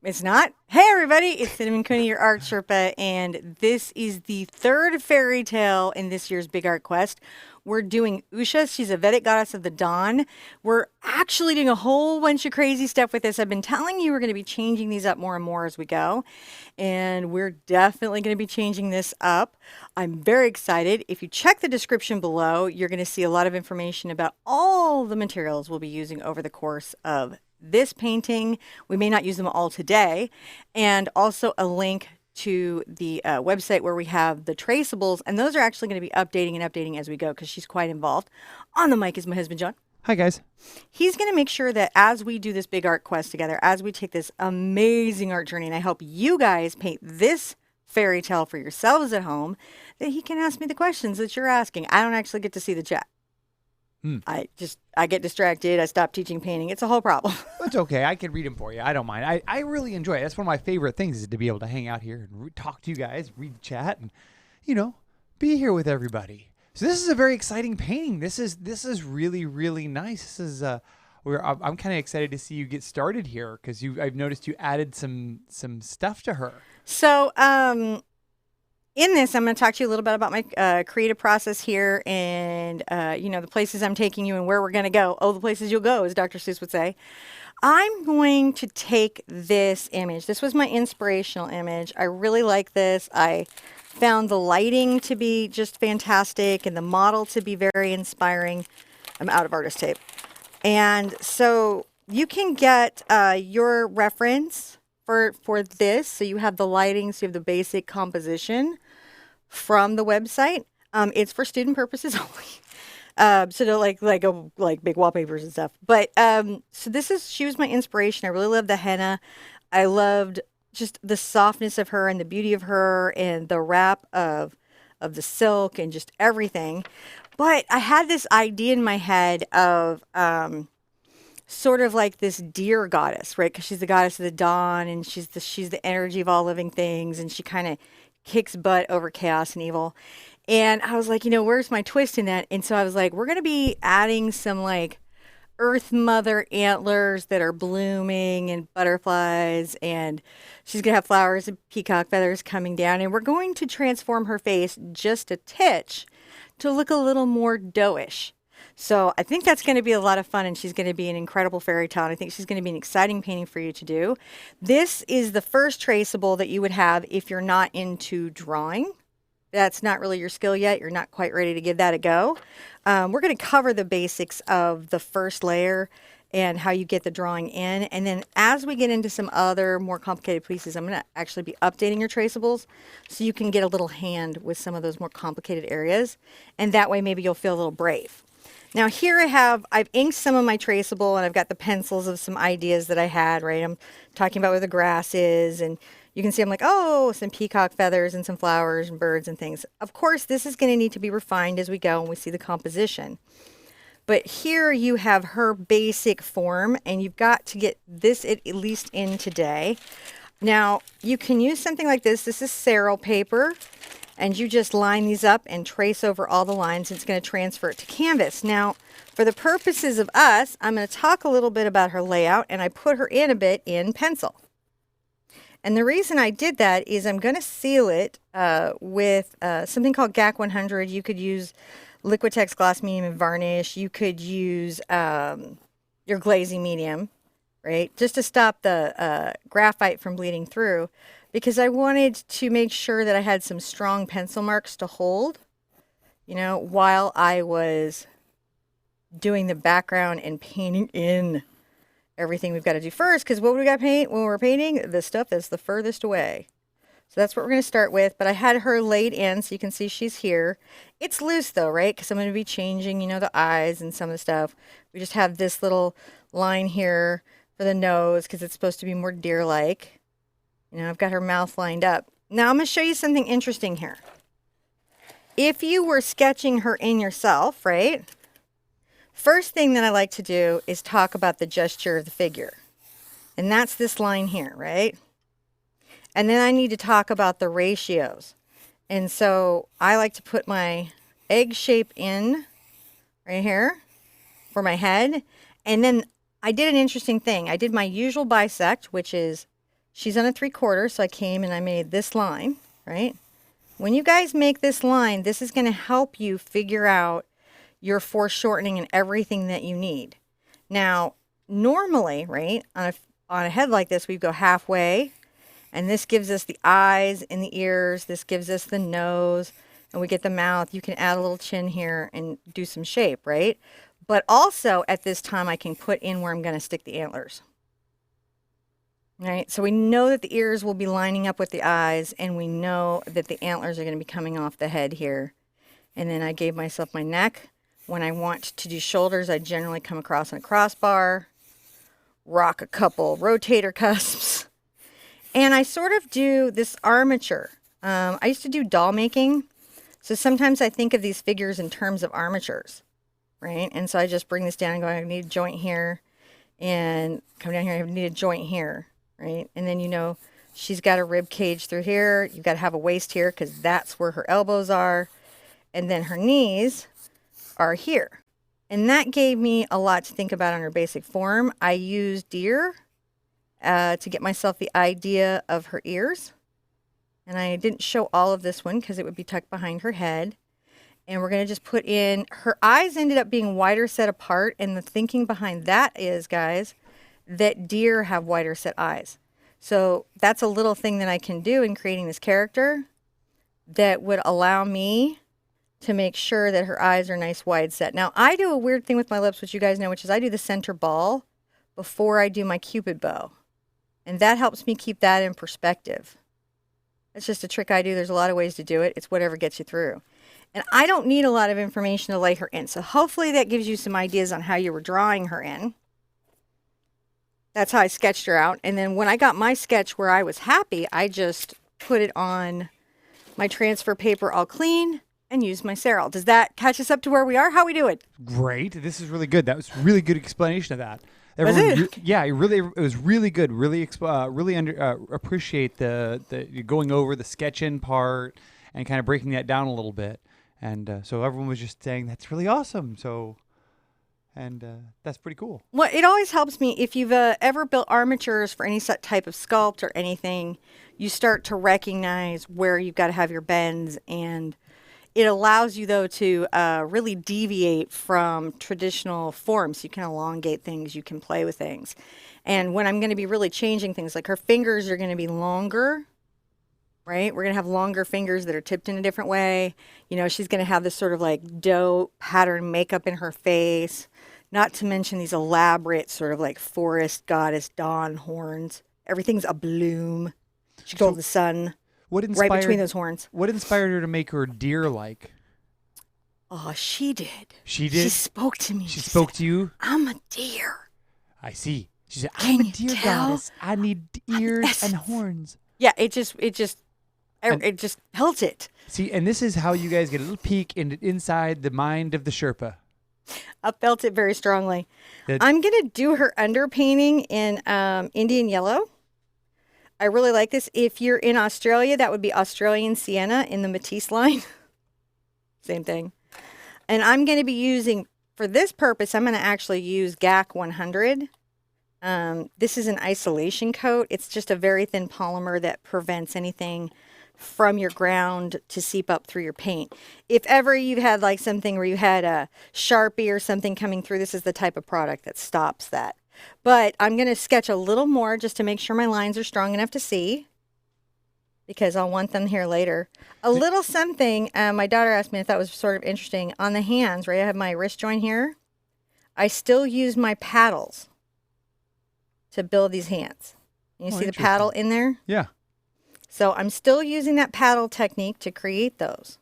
It's not. Hey, everybody, it's Cinnamon Cooney, your art Sherpa, and this is the third fairy tale in this year's Big Art Quest. We're doing Ushas. She's a Vedic goddess of the dawn. We're actually doing a whole bunch of crazy stuff with this. I've been telling you we're going to be changing these up more and more as we go, and we're definitely going to be changing this up. I'm very excited. If you check the description below, you're going to see a lot of information about all the materials we'll be using over the course of this painting. We may not use them all today, and also a link to the website where we have the traceables, and those are actually going to be updating as we go because she's quite involved. On the mic is my husband, John. Hi, guys. He's going to make sure that as we do this big art quest together, as we take this amazing art journey, and I help you guys paint this fairy tale for yourselves at home, that he can ask me the questions that you're asking. I don't actually get to see the chat. I get distracted. I stop teaching painting. It's a whole problem. It's okay. I can read them for you. I don't mind. I really enjoy it. That's one of my favorite things is to be able to hang out here and talk to you guys, read the chat, and, be here with everybody. So this is a very exciting painting. This is really, really nice. This is I'm kind of excited to see you get started here because I've noticed you added some stuff to her. So, in this, I'm going to talk to you a little bit about my creative process here and, the places I'm taking you and where we're going to go. Oh, the places you'll go, as Dr. Seuss would say. I'm going to take this image. This was my inspirational image. I really like this. I found the lighting to be just fantastic and the model to be very inspiring. I'm out of artist tape. And so you can get your reference for this. So you have the lighting, so you have the basic composition from the website. It's for student purposes only. So don't like big wallpapers and stuff. But so she was my inspiration. I really loved the henna. I loved just the softness of her and the beauty of her and the wrap of the silk and just everything. But I had this idea in my head of sort of like this deer goddess, right? Because she's the goddess of the dawn and she's the energy of all living things, and she kind of kicks butt over chaos and evil. And I was like, where's my twist in that? And so I was like, we're going to be adding some like earth mother antlers that are blooming and butterflies, and she's going to have flowers and peacock feathers coming down, and we're going to transform her face just a titch to look a little more doughish. So I think that's going to be a lot of fun, and she's going to be an incredible fairy tale. And I think she's going to be an exciting painting for you to do. This is the first traceable that you would have if you're not into drawing. That's not really your skill yet. You're not quite ready to give that a go. We're going to cover the basics of the first layer and how you get the drawing in. And then as we get into some other more complicated pieces, I'm going to actually be updating your traceables so you can get a little hand with some of those more complicated areas. And that way maybe you'll feel a little brave. Now here I've inked some of my traceable, and I've got the pencils of some ideas that I had, right? I'm talking about where the grass is, and you can see I'm like, oh, some peacock feathers and some flowers and birds and things. Of course, this is going to need to be refined as we go and we see the composition. But here you have her basic form, and you've got to get this at least in today. Now, you can use something like this. This is Cerl paper. And you just line these up and trace over all the lines. It's going to transfer it to canvas. Now, for the purposes of us, I'm going to talk a little bit about her layout, and I put her in a bit in pencil. And the reason I did that is I'm going to seal it with something called BAQ 100. You could use Liquitex Gloss Medium and Varnish. You could use your glazing medium, right? Just to stop the graphite from bleeding through. Because I wanted to make sure that I had some strong pencil marks to hold, while I was doing the background and painting in everything we've got to do first. Because what we got to paint when we're painting? The stuff that's the furthest away. So that's what we're going to start with. But I had her laid in so you can see she's here. It's loose though, right? Because I'm going to be changing, the eyes and some of the stuff. We just have this little line here for the nose because it's supposed to be more deer-like. I've got her mouth lined up. Now I'm going to show you something interesting here. If you were sketching her in yourself, right? First thing that I like to do is talk about the gesture of the figure. And that's this line here, right? And then I need to talk about the ratios. And so I like to put my egg shape in right here for my head. And then I did an interesting thing. I did my usual bisect, which is She's on a 3/4, so I came and I made this line, right? When you guys make this line, this is going to help you figure out your foreshortening and everything that you need. Now, normally, right, on a head like this, we go halfway, and this gives us the eyes and the ears. This gives us the nose, and we get the mouth. You can add a little chin here and do some shape, right? But also at this time, I can put in where I'm going to stick the antlers. Right, so we know that the ears will be lining up with the eyes, and we know that the antlers are going to be coming off the head here. And then I gave myself my neck. When I want to do shoulders, I generally come across on a crossbar, rock a couple rotator cusps, and I sort of do this armature. I used to do doll making, so sometimes I think of these figures in terms of armatures, right? And so I just bring this down and go, I need a joint here, and come down here, I need a joint here. Right? And then, you know, she's got a rib cage through here. You've got to have a waist here because that's where her elbows are. And then her knees are here. And that gave me a lot to think about on her basic form. I used deer to get myself the idea of her ears. And I didn't show all of this one because it would be tucked behind her head. And we're going to just put in, her eyes ended up being wider set apart. And the thinking behind that is, guys, that deer have wider set eyes. So that's a little thing that I can do in creating this character that would allow me to make sure that her eyes are nice wide set. Now I do a weird thing with my lips, which you guys know, which is I do the center ball before I do my Cupid bow. And that helps me keep that in perspective. It's just a trick I do. There's a lot of ways to do it. It's whatever gets you through. And I don't need a lot of information to lay her in. So hopefully that gives you some ideas on how you were drawing her in. That's how I sketched her out. And then when I got my sketch where I was happy, I just put it on my transfer paper all clean and used my Serral. Does that catch us up to where we are? How we doing? Great. This is really good. That was really good explanation of that. Was it? Yeah, it was really good. Really, appreciate the going over the sketching part and kind of breaking that down a little bit. And so everyone was just saying that's really awesome. So. And that's pretty cool. Well, it always helps me if you've ever built armatures for any such type of sculpt or anything, you start to recognize where you've got to have your bends. And it allows you, though, to really deviate from traditional forms. You can elongate things. You can play with things. And when I'm going to be really changing things, like her fingers are going to be longer, right? We're going to have longer fingers that are tipped in a different way. You know, she's going to have this sort of like doe pattern makeup in her face. Not to mention these elaborate sort of like forest goddess dawn horns. Everything's a bloom. She goes the sun right between those horns. What inspired her to make her deer-like? Oh, she did. She did? She spoke to me. She spoke to you? I'm a deer. I see. She said, I'm a deer goddess. I need ears and horns. Yeah, it just held it. See, and this is how you guys get a little peek inside the mind of the Sherpa. I felt it very strongly. I'm going to do her underpainting in Indian yellow. I really like this. If you're in Australia, that would be Australian sienna in the Matisse line. Same thing. And I'm going to be using, for this purpose, I'm going to actually use BAQ 100. This is an isolation coat. It's just a very thin polymer that prevents anything from your ground to seep up through your paint. If ever you've had like something where you had a Sharpie or something coming through, this is the type of product that stops that. But I'm going to sketch a little more just to make sure my lines are strong enough to see, because I'll want them here later. A little something, my daughter asked me if that was sort of interesting. On the hands, right, I have my wrist joint here. I still use my paddles to build these hands. You see the paddle in there? Yeah. So I'm still using that paddle technique to create those.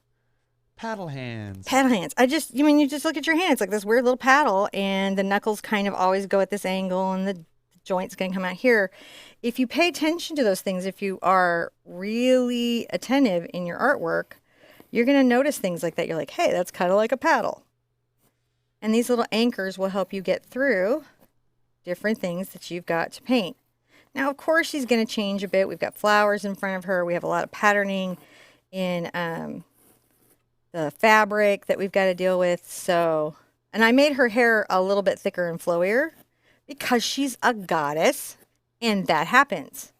Paddle hands. Paddle hands. You just look at your hand. It's like this weird little paddle, and the knuckles kind of always go at this angle, and the joint's going to come out here. If you pay attention to those things, if you are really attentive in your artwork, you're going to notice things like that. You're like, hey, that's kind of like a paddle. And these little anchors will help you get through different things that you've got to paint. Now, of course, she's going to change a bit. We've got flowers in front of her. We have a lot of patterning in the fabric that we've got to deal with. So, and I made her hair a little bit thicker and flowier because she's a goddess, and that happens.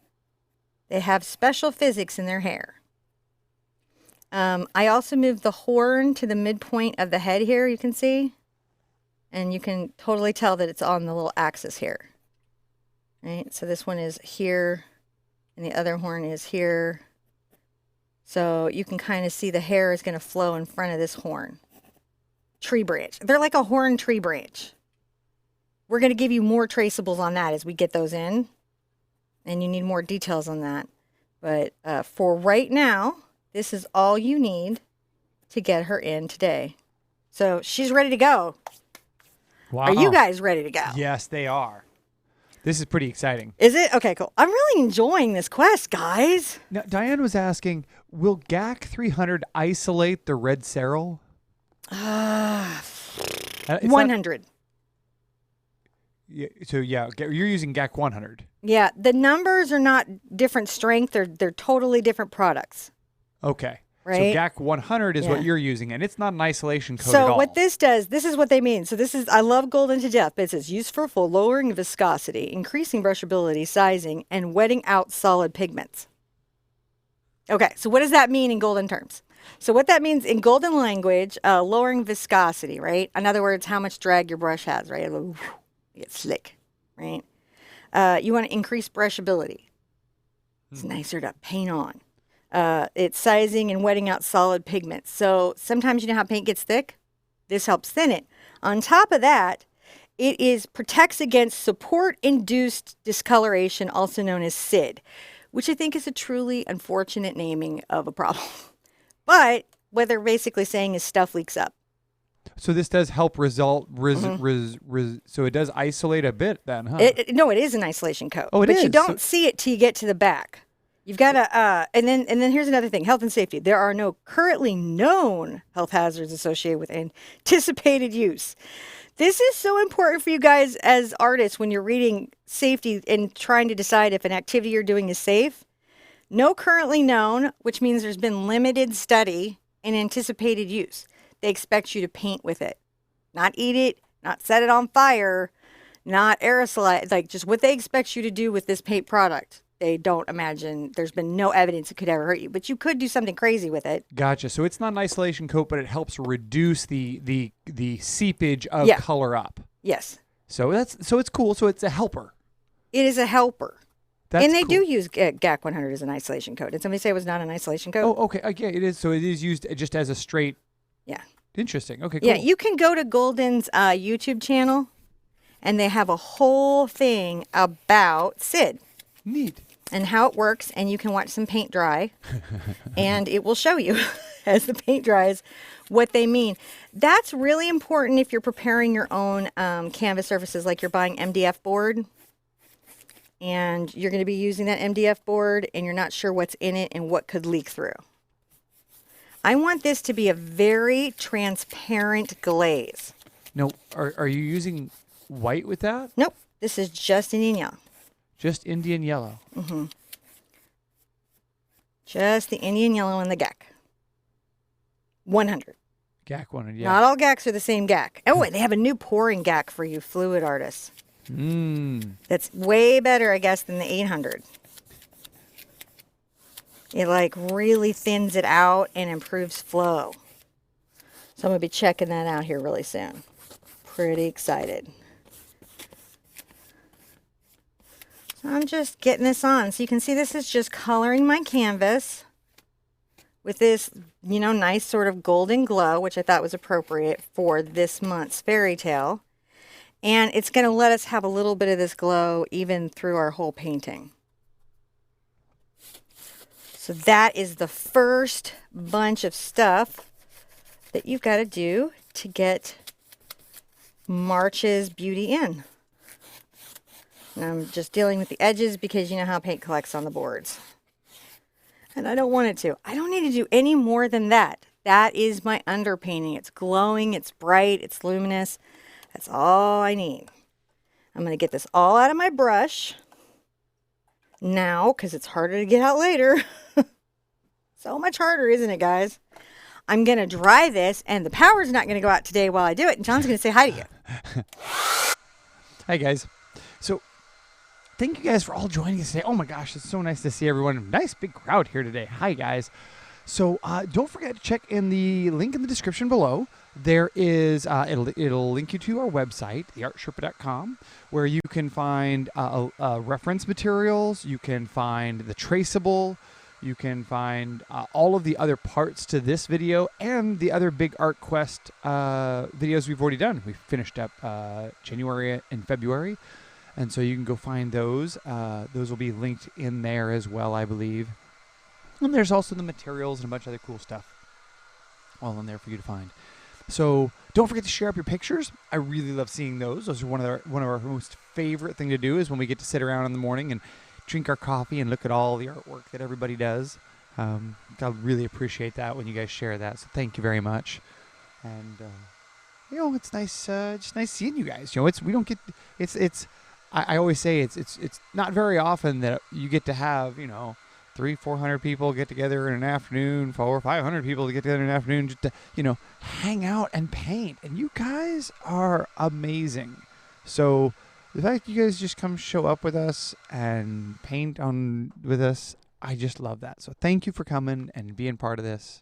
They have special physics in their hair. I also moved the horn to the midpoint of the head here, you can see. And you can totally tell that it's on the little axis here. Right? So this one is here, and the other horn is here. So you can kind of see the hair is going to flow in front of this horn. Tree branch. They're like a horn tree branch. We're going to give you more traceables on that as we get those in. And you need more details on that. But for right now, this is all you need to get her in today. So she's ready to go. Wow. Are you guys ready to go? Yes, they are. This is pretty exciting. Is it? Okay, cool. I'm really enjoying this quest, guys. Now, Diane was asking, will GAQ 300 isolate the red cerl? 100. So yeah, you're using GAQ 100. Yeah, the numbers are not different strength. They're totally different products. Okay. Right? So GAQ 100 is what you're using, and it's not an isolation coat at So all. what this does, this is what they mean. So this is, I love golden to death, but it says useful for lowering viscosity, increasing brushability, sizing, and wetting out solid pigments. Okay, so what does that mean in golden terms? So what that means in golden language, lowering viscosity, right? In other words, how much drag your brush has, right? You get slick, right? You want to increase brushability. It's nicer to paint on. It's sizing and wetting out solid pigments. So sometimes you know how paint gets thick? This helps thin it. On top of that, it protects against support-induced discoloration, also known as SID, which I think is a truly unfortunate naming of a problem. But what they're basically saying is stuff leaks up. So this does help so it does isolate a bit then, huh? No, it is an isolation coat. Oh, it but is. You don't see it till you get to the back. You've got to, and then here's another thing, health and safety. There are no currently known health hazards associated with anticipated use. This is so important for you guys as artists when you're reading safety and trying to decide if an activity you're doing is safe. No currently known, which means there's been limited study and anticipated use. They expect you to paint with it, not eat it, not set it on fire, not aerosolize, like just what they expect you to do with this paint product. They don't imagine, there's been no evidence it could ever hurt you, but you could do something crazy with it. Gotcha. So it's not an isolation coat, but it helps reduce the seepage of color up. Yes. So it's cool. So it's a helper. It is a helper. That's they cool. do use GAQ 100 as an isolation coat. Did somebody say it was not an isolation coat? Oh, okay. Yeah, it is. So it is used just as a straight. Yeah. Interesting. Okay, cool. Yeah, you can go to Golden's YouTube channel, and they have a whole thing about SID. Neat. And how it works, and you can watch some paint dry, and it will show you as the paint dries what they mean. That's really important if you're preparing your own canvas surfaces, like you're buying MDF board, and you're going to be using that MDF board, and you're not sure what's in it and what could leak through. I want this to be a very transparent glaze. No, are you using white with that? Nope, this is just Indian yellow. Just Indian yellow. Mm-hmm. Just the Indian yellow and the GAQ. 100. GAQ 100, yeah. Not all GAQs are the same GAQ. Oh, and they have a new pouring GAQ for you fluid artists. That's way better, I guess, than the 800. It like really thins it out and improves flow. So I'm going to be checking that out here really soon. Pretty excited. So I'm just getting this on. So you can see this is just coloring my canvas with this, you know, nice sort of golden glow, which I thought was appropriate for this month's fairy tale. And it's going to let us have a little bit of this glow even through our whole painting. So that is the first bunch of stuff that you've got to do to get March's beauty in. And I'm just dealing with the edges because you know how paint collects on the boards. And I don't want it to. I don't need to do any more than that. That is my underpainting. It's glowing, it's bright, it's luminous. That's all I need. I'm going to get this all out of my brush now because it's harder to get out later. So much harder, isn't it, guys? I'm going to dry this, and the power's not going to go out today while I do it, and John's going to say hi to you. Hi, guys. So thank you guys for all joining us today. Oh my gosh, it's so nice to see everyone. Nice big crowd here today. Hi, guys. So don't forget to check in the link in the description below. There is, it'll link you to our website, TheArtSherpa.com, where you can find reference materials. You can find the traceable. You can find all of the other parts to this video and the other big Art Quest videos we've already done. We finished up January and February. And so you can go find those. Those will be linked in there as well, I believe. And there's also the materials and a bunch of other cool stuff all in there for you to find. So don't forget to share up your pictures. I really love seeing those. Those are one of our most favorite thing to do is when we get to sit around in the morning and drink our coffee and look at all the artwork that everybody does. I really appreciate that when you guys share that. So thank you very much. And it's nice, just nice seeing you guys. I always say it's not very often that you get to have 300-400 people get together in an afternoon, 400 or 500 people to get together in an afternoon just to hang out and paint. And you guys are amazing. So the fact you guys just come show up with us and paint with us, I just love that. So thank you for coming and being part of this.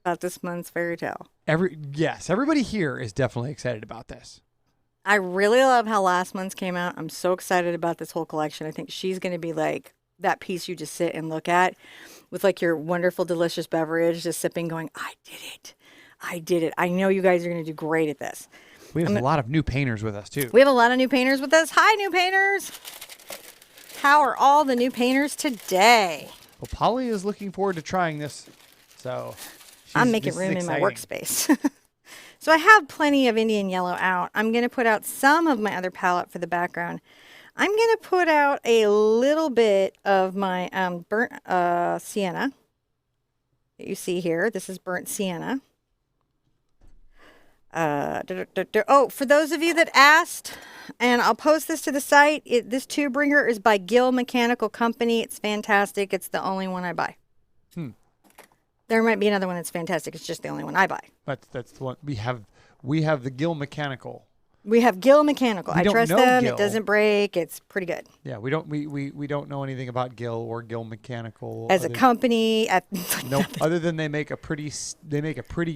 About this month's fairy tale. Everybody here is definitely excited about this. I really love how last month's came out. I'm so excited about this whole collection. I think she's going to be like that piece you just sit and look at with like your wonderful, delicious beverage, just sipping going, I did it. I did it. I know you guys are going to do great at this. We have a lot of new painters with us too. We have a lot of new painters with us. Hi, new painters. How are all the new painters today? Well, Polly is looking forward to trying this. So I'm making room in my workspace. So I have plenty of Indian yellow out. I'm going to put out some of my other palette for the background. I'm going to put out a little bit of my burnt sienna that you see here. This is burnt sienna. Oh, for those of you that asked, and I'll post this to the site, this tube ringer is by Gill Mechanical Company. It's fantastic. It's the only one I buy. There might be another one that's fantastic. It's just the only one I buy. That's the one we have. We have the Gill Mechanical. We have Gill Mechanical. I trust them. Gill. It doesn't break. It's pretty good. Yeah, we don't know anything about Gill or Gill Mechanical as a company. Nope. Other than they make a pretty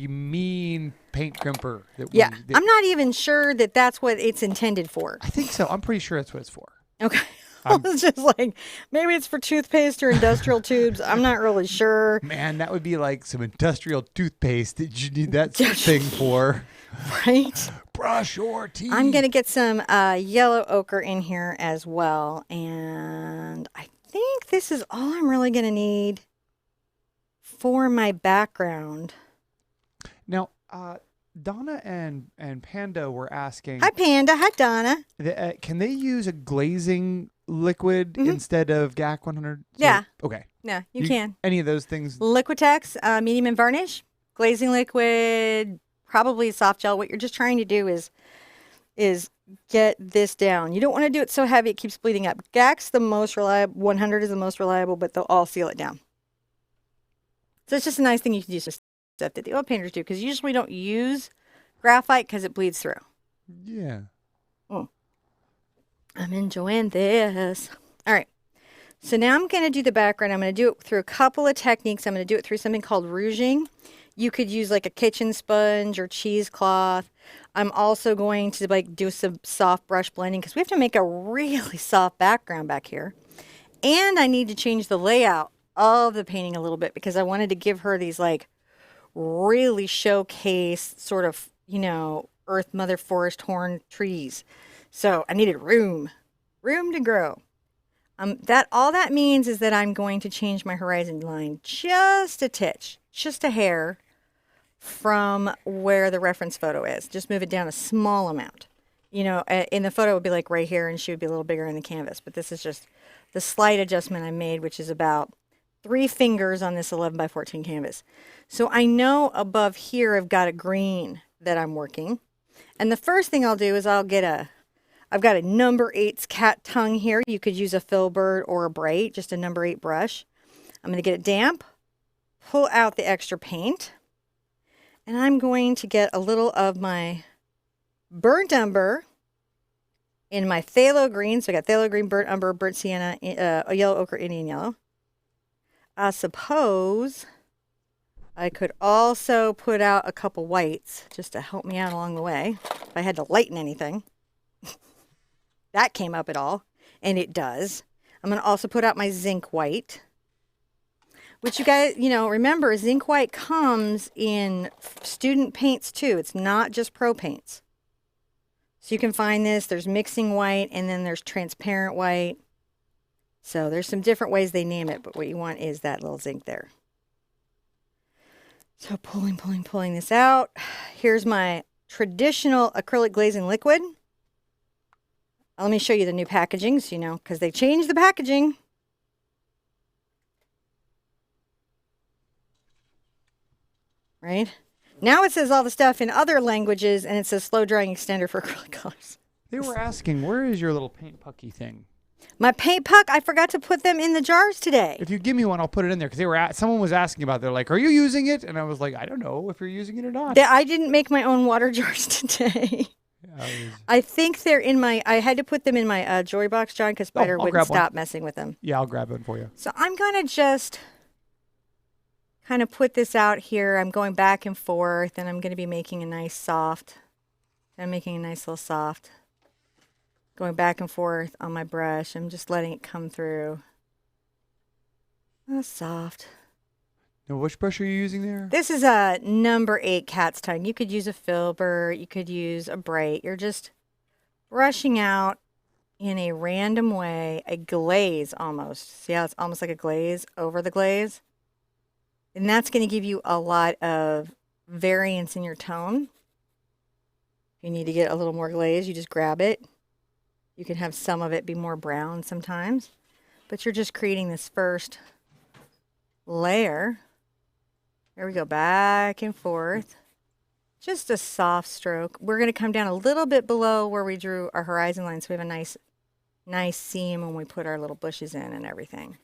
mean paint crimper. I'm not even sure that that's what it's intended for. I think so. I'm pretty sure that's what it's for. Okay. I was just like, maybe it's for toothpaste or industrial tubes. I'm not really sure. Man, that would be like some industrial toothpaste that you need that thing for. Right? Brush your teeth. I'm going to get some yellow ochre in here as well. And I think this is all I'm really going to need for my background. Now, Donna and Panda were asking. Hi, Panda. Hi, Donna. Can they use a glazing liquid instead of GAC 100? Yeah. Okay. Yeah, you can. Any of those things? Liquitex, medium and varnish, glazing liquid, probably soft gel. What you're just trying to do is get this down. You don't want to do it so heavy it keeps bleeding up. GAC's the most reliable. 100 is the most reliable, but they'll all seal it down. So it's just a nice thing you can use stuff that the oil painters do, because usually we don't use graphite because it bleeds through. Yeah. I'm enjoying this. All right. So now I'm going to do the background. I'm going to do it through a couple of techniques. I'm going to do it through something called rouging. You could use like a kitchen sponge or cheesecloth. I'm also going to do some soft brush blending because we have to make a really soft background back here. And I need to change the layout of the painting a little bit because I wanted to give her these like really showcase sort of, earth, mother, forest, horn, trees. So I needed room to grow. All that means is that I'm going to change my horizon line just a titch, just a hair from where the reference photo is. Just move it down a small amount. In the photo it would be like right here and she would be a little bigger in the canvas. But this is just the slight adjustment I made, which is about 3 fingers on this 11 by 14 canvas. So I know above here I've got a green that I'm working. And the first thing I'll do is I've got a number 8's cat tongue here. You could use a filbert or a bright, just a number 8 brush. I'm going to get it damp, pull out the extra paint, and I'm going to get a little of my burnt umber in my phthalo green. So I got phthalo green, burnt umber, burnt sienna, yellow ochre, Indian yellow. I suppose I could also put out a couple whites just to help me out along the way. If I had to lighten anything, that came up at all, and it does. I'm going to also put out my zinc white, which you guys, remember, zinc white comes in student paints too. It's not just pro paints. So you can find this. There's mixing white, and then there's transparent white. So there's some different ways they name it, but what you want is that little zinc there. So pulling this out. Here's my traditional acrylic glazing liquid. Let me show you the new packagings, because they changed the packaging. Right? Now it says all the stuff in other languages, and it says slow drying extender for acrylic colors. They were asking, where is your little paint pucky thing? My paint puck, I forgot to put them in the jars today. If you give me one, I'll put it in there because someone was asking about it. They're like, are you using it? And I was like, I don't know if you're using it or not. I didn't make my own water jars today. I think they're in I had to put them in my jewelry box, John, because Spider wouldn't stop messing with them. Yeah, I'll grab one for you. So I'm going to just kind of put this out here. I'm going back and forth, and I'm going to be making a nice soft. I'm making a nice little soft. Going back and forth on my brush. I'm just letting it come through. Oh, soft. Now, which brush are you using there? This is a number 8 cat's tongue. You could use a filbert. You could use a bright. You're just brushing out in a random way, a glaze almost. See how it's almost like a glaze over the glaze? And that's going to give you a lot of variance in your tone. If you need to get a little more glaze, you just grab it. You can have some of it be more brown sometimes, but you're just creating this first layer. There we go, back and forth. Just a soft stroke. We're going to come down a little bit below where we drew our horizon line, so we have a nice seam when we put our little bushes in and everything.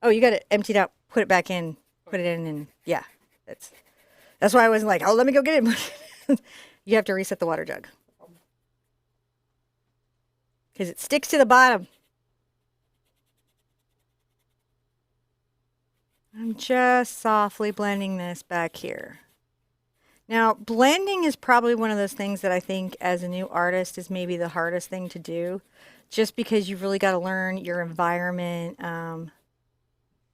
Oh, you got it emptied out. Put it back in. Put it in, and yeah, that's why I wasn't like, oh, let me go get it. You have to reset the water jug. Because it sticks to the bottom. I'm just softly blending this back here. Now, blending is probably one of those things that I think as a new artist is maybe the hardest thing to do, just because you've really got to learn your environment.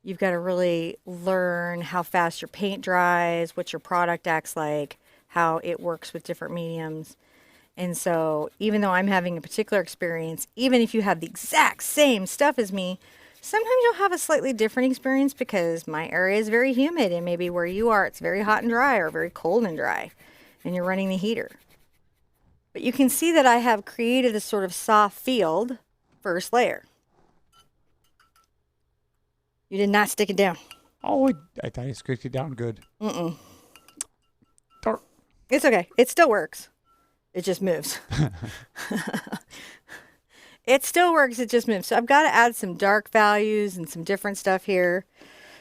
You've got to really learn how fast your paint dries, what your product acts like, how it works with different mediums. And so even though I'm having a particular experience, even if you have the exact same stuff as me, sometimes you'll have a slightly different experience because my area is very humid, and maybe where you are, it's very hot and dry or very cold and dry, and you're running the heater. But you can see that I have created a sort of soft field first layer. You did not stick it down. Oh, I thought you sticked it down good. Dark. It's okay. It still works. It just moves. It still works. It just moves. So I've got to add some dark values and some different stuff here.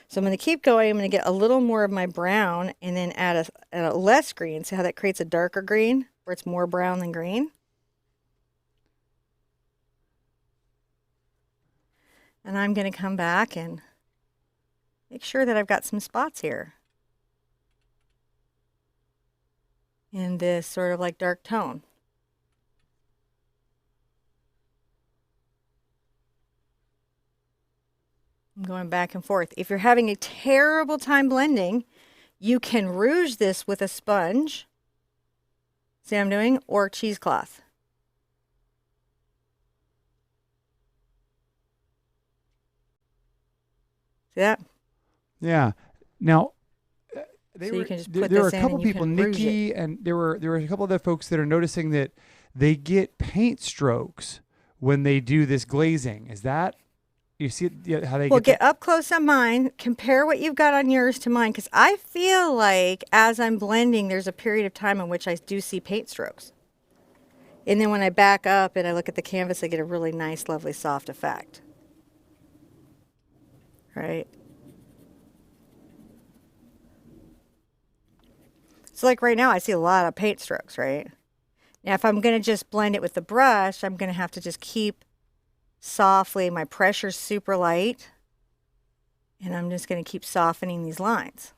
So I'm going to keep going. I'm going to get a little more of my brown and then add a less green. See how that creates a darker green where it's more brown than green? And I'm going to come back and make sure that I've got some spots here in this sort of like dark tone. I'm going back and forth. If you're having a terrible time blending, you can rouge this with a sponge. See what I'm doing? Or cheesecloth. See that? Yeah. Now, So you can just put there were this a in couple and you people, can rouge Nikki, it. and there were a couple other folks that are noticing that they get paint strokes when they do this glazing. Is that, you see how they Well, get get up close on mine. Compare what you've got on yours to mine, because I feel like as I'm blending, there's a period of time in which I do see paint strokes. And then when I back up and I look at the canvas, I get a really nice, lovely, soft effect. Right? So like right now, I see a lot of paint strokes, right? Now, if I'm going to just blend it with the brush, I'm going to have to just keep softly. My pressure's super light. And I'm just going to keep softening these lines.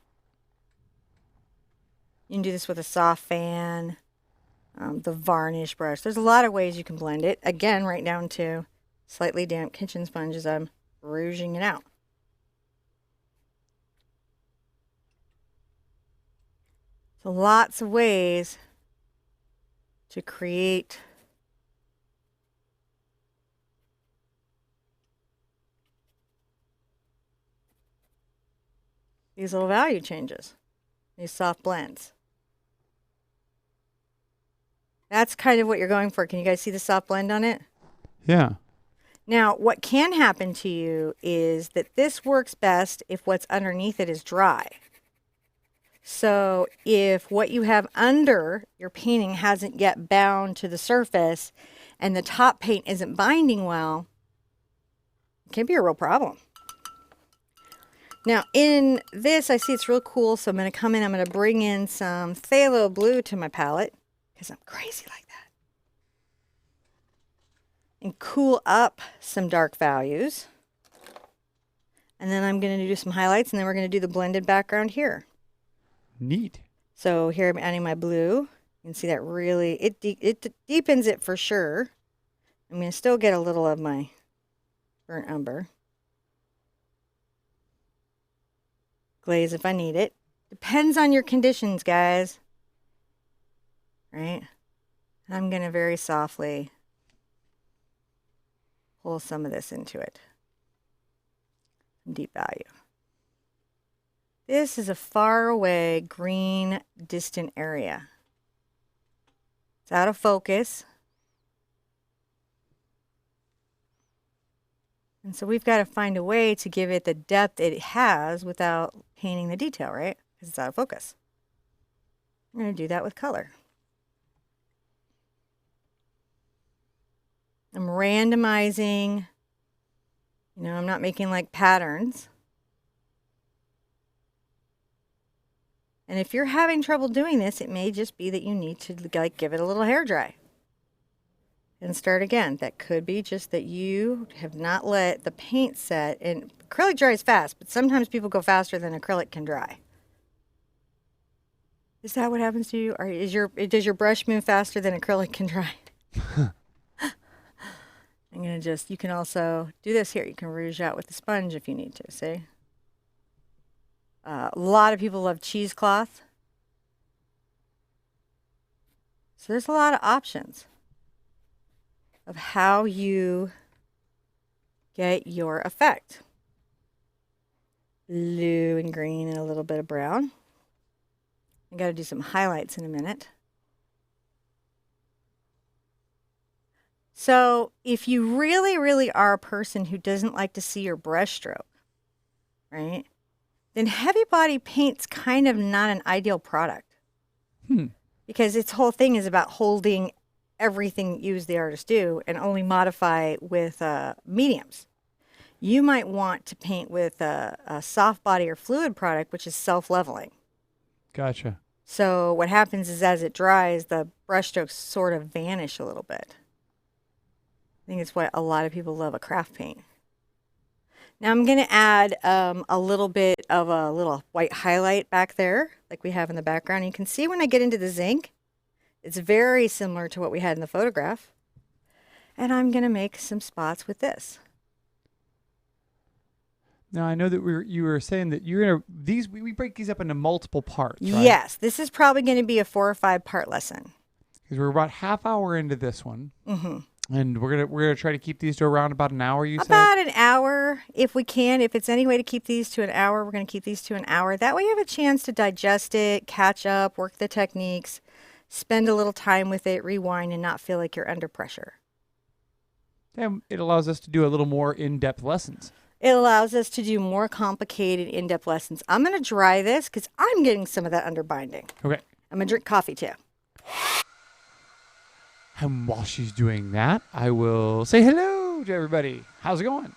You can do this with a soft fan, the varnish brush. There's a lot of ways you can blend it. Again, right down to slightly damp kitchen sponge as I'm rouging it out. So lots of ways to create these little value changes, these soft blends. That's kind of what you're going for. Can you guys see the soft blend on it? Yeah. Now, what can happen to you is that this works best if what's underneath it is dry. So if what you have under your painting hasn't yet bound to the surface and the top paint isn't binding well, it can be a real problem. Now in this, I see it's real cool, so I'm going to come in, I'm going to bring in some phthalo blue to my palette, because I'm crazy like that. And cool up some dark values. And then I'm going to do some highlights, and then we're going to do the blended background here. Neat. So here I'm adding my blue. You can see that really, it deepens it for sure. I'm going to still get a little of my burnt umber. Glaze if I need it. Depends on your conditions, guys. Right? And I'm going to very softly pull some of this into it. Deep value. This is a far away green distant area. It's out of focus. And so we've got to find a way to give it the depth it has without painting the detail, right? Because it's out of focus. I'm going to do that with color. I'm randomizing. You know, I'm not making like patterns. And if you're having trouble doing this, it may just be that you need to like give it a little hair dry and start again. That could be just that you have not let the paint set. And acrylic dries fast, but sometimes people go faster than acrylic can dry. Is that what happens to you? Or does your brush move faster than acrylic can dry? I'm going to just, you can also do this here. You can rouge out with the sponge if you need to, see? A lot of people love cheesecloth. So there's a lot of options of how you get your effect. Blue and green and a little bit of brown. I got to do some highlights in a minute. So if you really, really are a person who doesn't like to see your brush stroke, right? Then heavy body paint's kind of not an ideal product. Because its whole thing is about holding everything you as the artist do and only modify with mediums. You might want to paint with a soft body or fluid product, which is self-leveling. Gotcha. So what happens is as it dries, the brush strokes sort of vanish a little bit. I think it's why a lot of people love a craft paint. Now I'm going to add a little bit of a little white highlight back there, like we have in the background. You can see when I get into the zinc, it's very similar to what we had in the photograph. And I'm going to make some spots with this. Now I know that you were saying that you're gonna we break these up into multiple parts. Right? Yes, this is probably going to be a 4 or 5 part lesson. Because we're about half hour into this one. Mm-hmm. And we're gonna try to keep these to around about an hour. You said about an hour, if we can. If it's any way to keep these to an hour, we're going to keep these to an hour. That way you have a chance to digest it, catch up, work the techniques, spend a little time with it, rewind, and not feel like you're under pressure. And it allows us to do a little more in-depth lessons. It allows us to do more complicated, in-depth lessons. I'm going to dry this because I'm getting some of that underbinding. Okay. I'm going to drink coffee too. And while she's doing that, I will say hello to everybody. How's it going?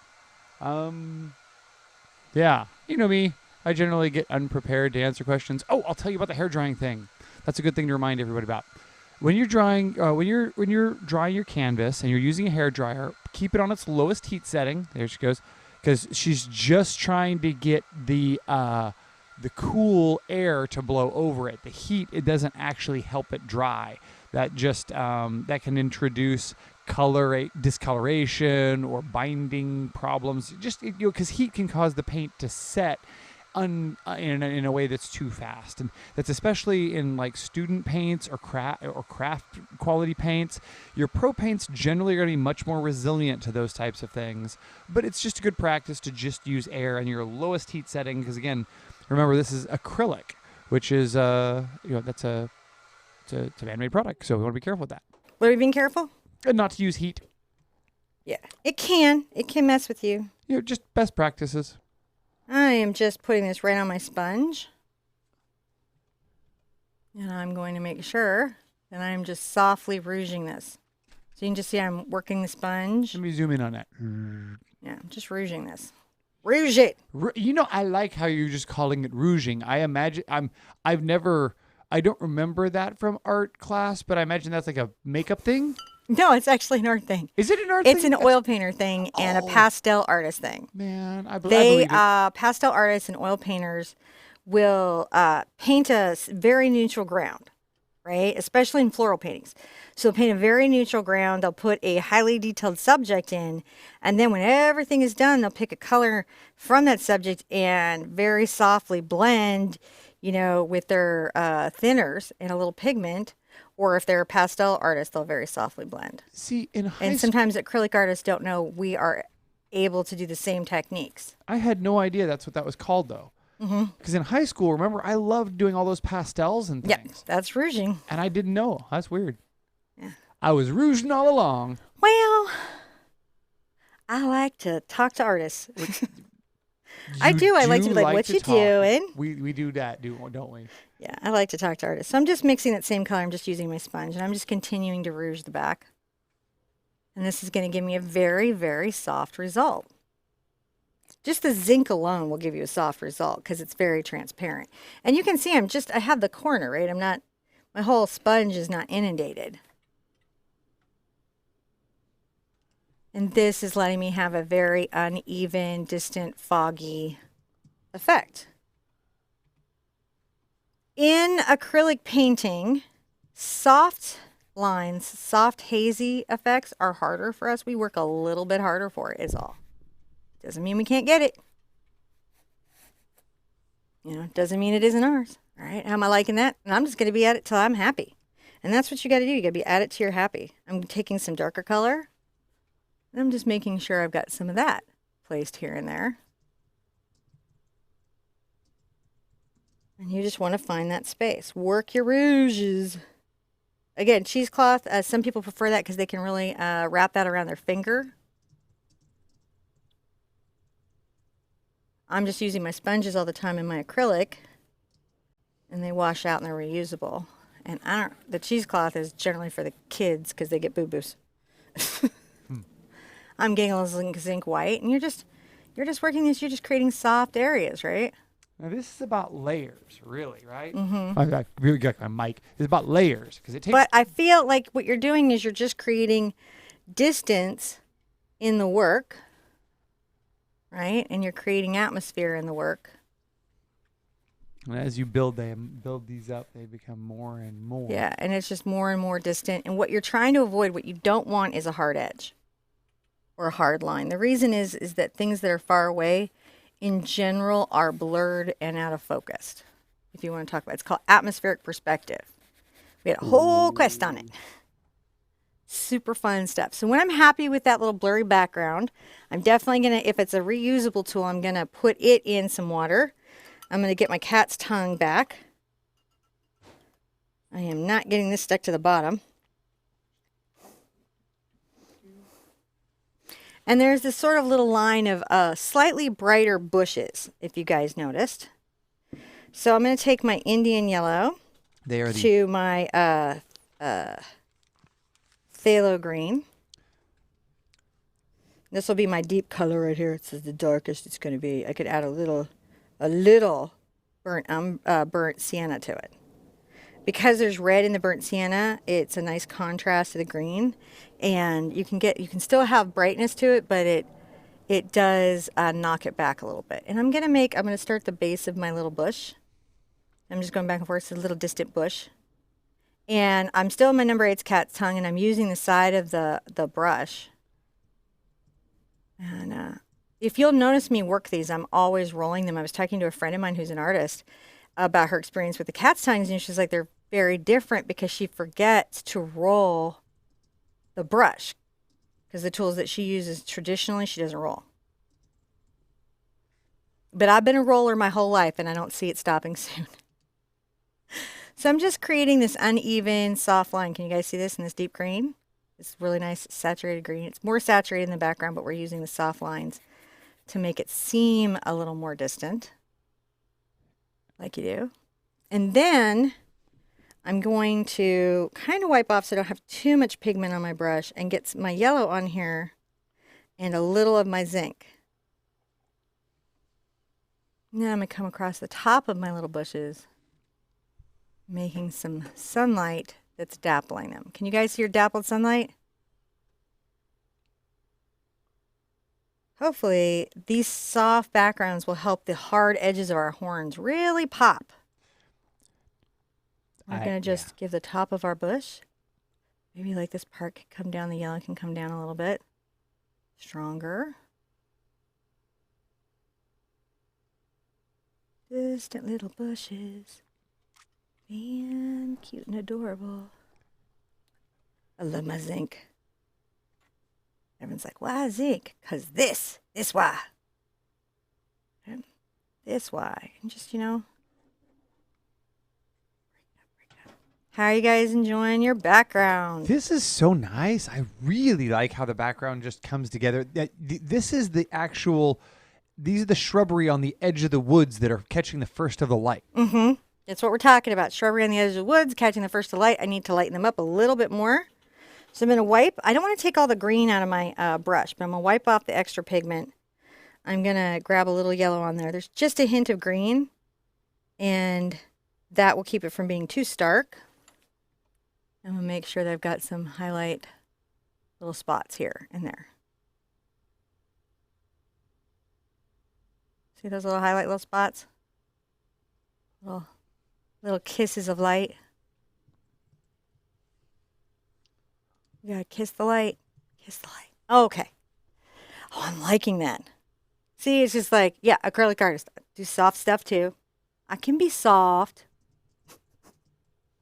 Yeah, you know me. I generally get unprepared to answer questions. Oh, I'll tell you about the hair drying thing. That's a good thing to remind everybody about. when you're drying your canvas and you're using a hair dryer, keep it on its lowest heat setting. There she goes, because she's just trying to get the cool air to blow over it. The heat, it doesn't actually help it dry. That just that can introduce discoloration or binding problems. Just because heat can cause the paint to set in a way that's too fast, and that's especially in like student paints or craft quality paints. Your pro paints generally are going to be much more resilient to those types of things, but it's just a good practice to just use air in your lowest heat setting, because again, remember, this is acrylic, which is it's a man-made product, so we want to be careful with that. What are we being careful? And not to use heat. Yeah, it can mess with you. Just best practices. I am just putting this right on my sponge. And I'm going to make sure that I'm just softly rouging this. So you can just see I'm working the sponge. Let me zoom in on that. Yeah, I'm just rouging this. Rouge it. I like how you're just calling it rouging. I imagine I don't remember that from art class, but I imagine that's like a makeup thing. No, it's actually an art thing. Is it an art thing? It's an oil painter thing and a pastel artist thing. Man, I believe it. Pastel artists and oil painters will paint a very neutral ground, right? Especially in floral paintings. So they'll paint a very neutral ground. They'll put a highly detailed subject in. And then when everything is done, they'll pick a color from that subject and very softly blend, with their thinners and a little pigment. Or if they're a pastel artist, they'll very softly blend. See, and sometimes acrylic artists don't know we are able to do the same techniques. I had no idea that's what that was called, though. Because in high school, remember, I loved doing all those pastels and things. Yeah, that's rouging. And I didn't know. That's weird. Yeah. I was rouging all along. Well, I like to talk to artists. I do. I like to be like, what you doing? We do that, don't we? Yeah, I like to talk to artists. So I'm just mixing that same color. I'm just using my sponge, and I'm just continuing to rouge the back. And this is going to give me a very, very soft result. Just the zinc alone will give you a soft result because it's very transparent. And you can see I have the corner, right? My whole sponge is not inundated. And this is letting me have a very uneven, distant, foggy effect. In acrylic painting, soft lines, soft hazy effects are harder for us. We work a little bit harder for it is all. Doesn't mean we can't get it. Doesn't mean it isn't ours. All right, how am I liking that? And I'm just going to be at it till I'm happy. And that's what you got to do. You got to be at it till you're happy. I'm taking some darker color. And I'm just making sure I've got some of that placed here and there. And you just want to find that space. Work your rouges. Again, cheesecloth, some people prefer that because they can really wrap that around their finger. I'm just using my sponges all the time in my acrylic. And they wash out and they're reusable. And the cheesecloth is generally for the kids because they get boo-boos. I'm getting a little zinc white, and you're just working this. You're just creating soft areas, right? Now this is about layers, really, right? I really got my mic. It's about layers because it takes. But I feel like what you're doing is you're just creating distance in the work, right? And you're creating atmosphere in the work. And as you build these up, they become more and more. Yeah, and it's just more and more distant. And what you're trying to avoid, what you don't want, is a hard edge or a hard line. The reason is that things that are far away, in general, are blurred and out of focus. If you want to talk about it, it's called atmospheric perspective. We had a whole quest on it. Super fun stuff. So when I'm happy with that little blurry background, I'm definitely going to, if it's a reusable tool, I'm going to put it in some water. I'm going to get my cat's tongue back. I am not getting this stuck to the bottom. And there's this sort of little line of slightly brighter bushes, if you guys noticed. So I'm going to take my Indian yellow to my phthalo green. This will be my deep color right here. It says the darkest it's going to be. I could add a little burnt sienna to it. because there's red in the burnt sienna, it's a nice contrast to the green, and you can still have brightness to it, but it does knock it back a little bit. And I'm gonna start the base of my little bush. I'm just going back and forth to a little distant bush. And I'm still in my number 8's cat's tongue, and I'm using the side of the brush. And if you'll notice me work these, I'm always rolling them. I was talking to a friend of mine who's an artist about her experience with the cat's tongues, and she's like, they're very different because she forgets to roll the brush because the tools that she uses traditionally, she doesn't roll. But I've been a roller my whole life, and I don't see it stopping soon. So I'm just creating this uneven, soft line. Can you guys see this in this deep green? It's really nice saturated green. It's more saturated in the background, but we're using the soft lines to make it seem a little more distant, like you do. And then I'm going to kind of wipe off so I don't have too much pigment on my brush and get my yellow on here and a little of my zinc. Now I'm going to come across the top of my little bushes, making some sunlight that's dappling them. Can you guys see your dappled sunlight? Hopefully these soft backgrounds will help the hard edges of our horns really pop. We're going to just give the top of our bush, maybe like this part can come down, the yellow can come down a little bit stronger. Distant little bushes. And cute and adorable. I love my zinc. Everyone's like, why zinc? Because this why. And this why. And just, how are you guys enjoying your background? This is so nice. I really like how the background just comes together. This is the actual, these are the shrubbery on the edge of the woods that are catching the first of the light. Mm-hmm. That's what we're talking about. Shrubbery on the edge of the woods, catching the first of light. I need to lighten them up a little bit more. So I'm going to wipe. I don't want to take all the green out of my brush, but I'm going to wipe off the extra pigment. I'm going to grab a little yellow on there. There's just a hint of green, and that will keep it from being too stark. I'm going to make sure that I've got some highlight little spots here and there. See those little highlight little spots? Little kisses of light. You gotta kiss the light. Kiss the light. Oh, okay. Oh, I'm liking that. See, it's just like, yeah, acrylic artist. I do soft stuff too. I can be soft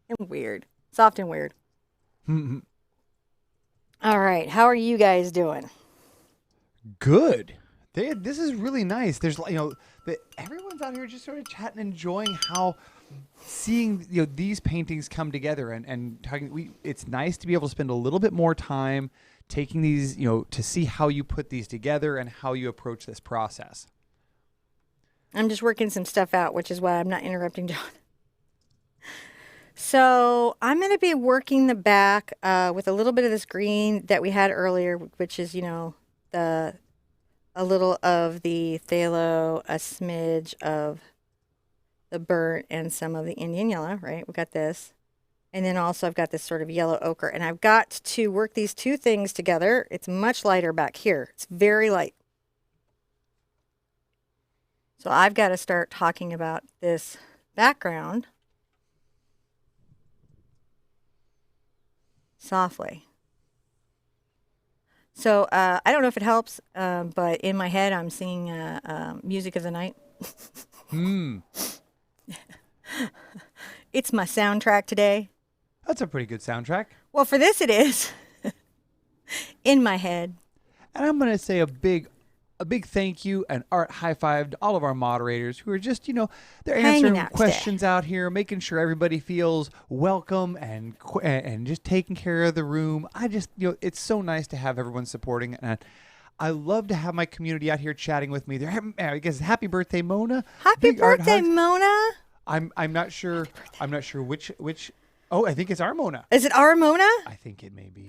and weird. Soft and weird. All right. How are you guys doing? Good. This is really nice. There's, everyone's out here just sort of chatting, enjoying how seeing these paintings come together and talking. It's nice to be able to spend a little bit more time taking these, to see how you put these together and how you approach this process. I'm just working some stuff out, which is why I'm not interrupting John. So I'm going to be working the back with a little bit of this green that we had earlier, which is, a little of the phthalo, a smidge of the burnt, and some of the Indian yellow, right? We got this. And then also I've got this sort of yellow ochre. And I've got to work these two things together. It's much lighter back here. It's very light. So I've got to start talking about this background softly. So I don't know if it helps, but in my head I'm seeing music of the night. It's my soundtrack today. That's a pretty good soundtrack. Well, for this it is. In my head. And I'm going to say a big thank you and art high five to all of our moderators who are just, they're answering questions out here, making sure everybody feels welcome and just taking care of the room. I just, it's so nice to have everyone supporting, and I love to have my community out here chatting with me. I guess happy birthday, Mona. Happy birthday, Mona. I'm not sure. I'm not sure which. Oh, I think it's our Mona. Is it our Mona? I think it may be.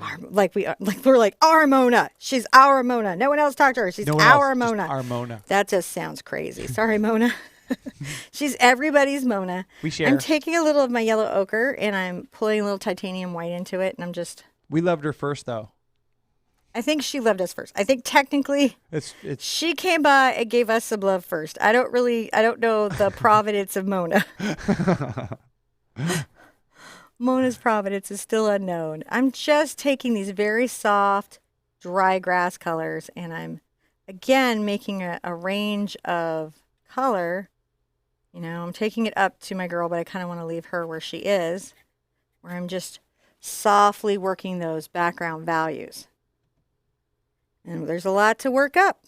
We're like our Mona. She's our Mona. No one else talked to her. She's our Mona. Our Mona. That just sounds crazy. Sorry, Mona. She's everybody's Mona. We I'm share. taking a little of my yellow ochre and I'm pulling a little titanium white into it, and I'm just. We loved her first, though. I think she loved us first. I think technically It's she came by and gave us some love first. I don't know the providence of Mona. Mona's providence is still unknown. I'm just taking these very soft, dry grass colors, and I'm, again, making a range of color. You know, I'm taking it up to my girl, but I kind of want to leave her where she is, where I'm just softly working those background values. And there's a lot to work up.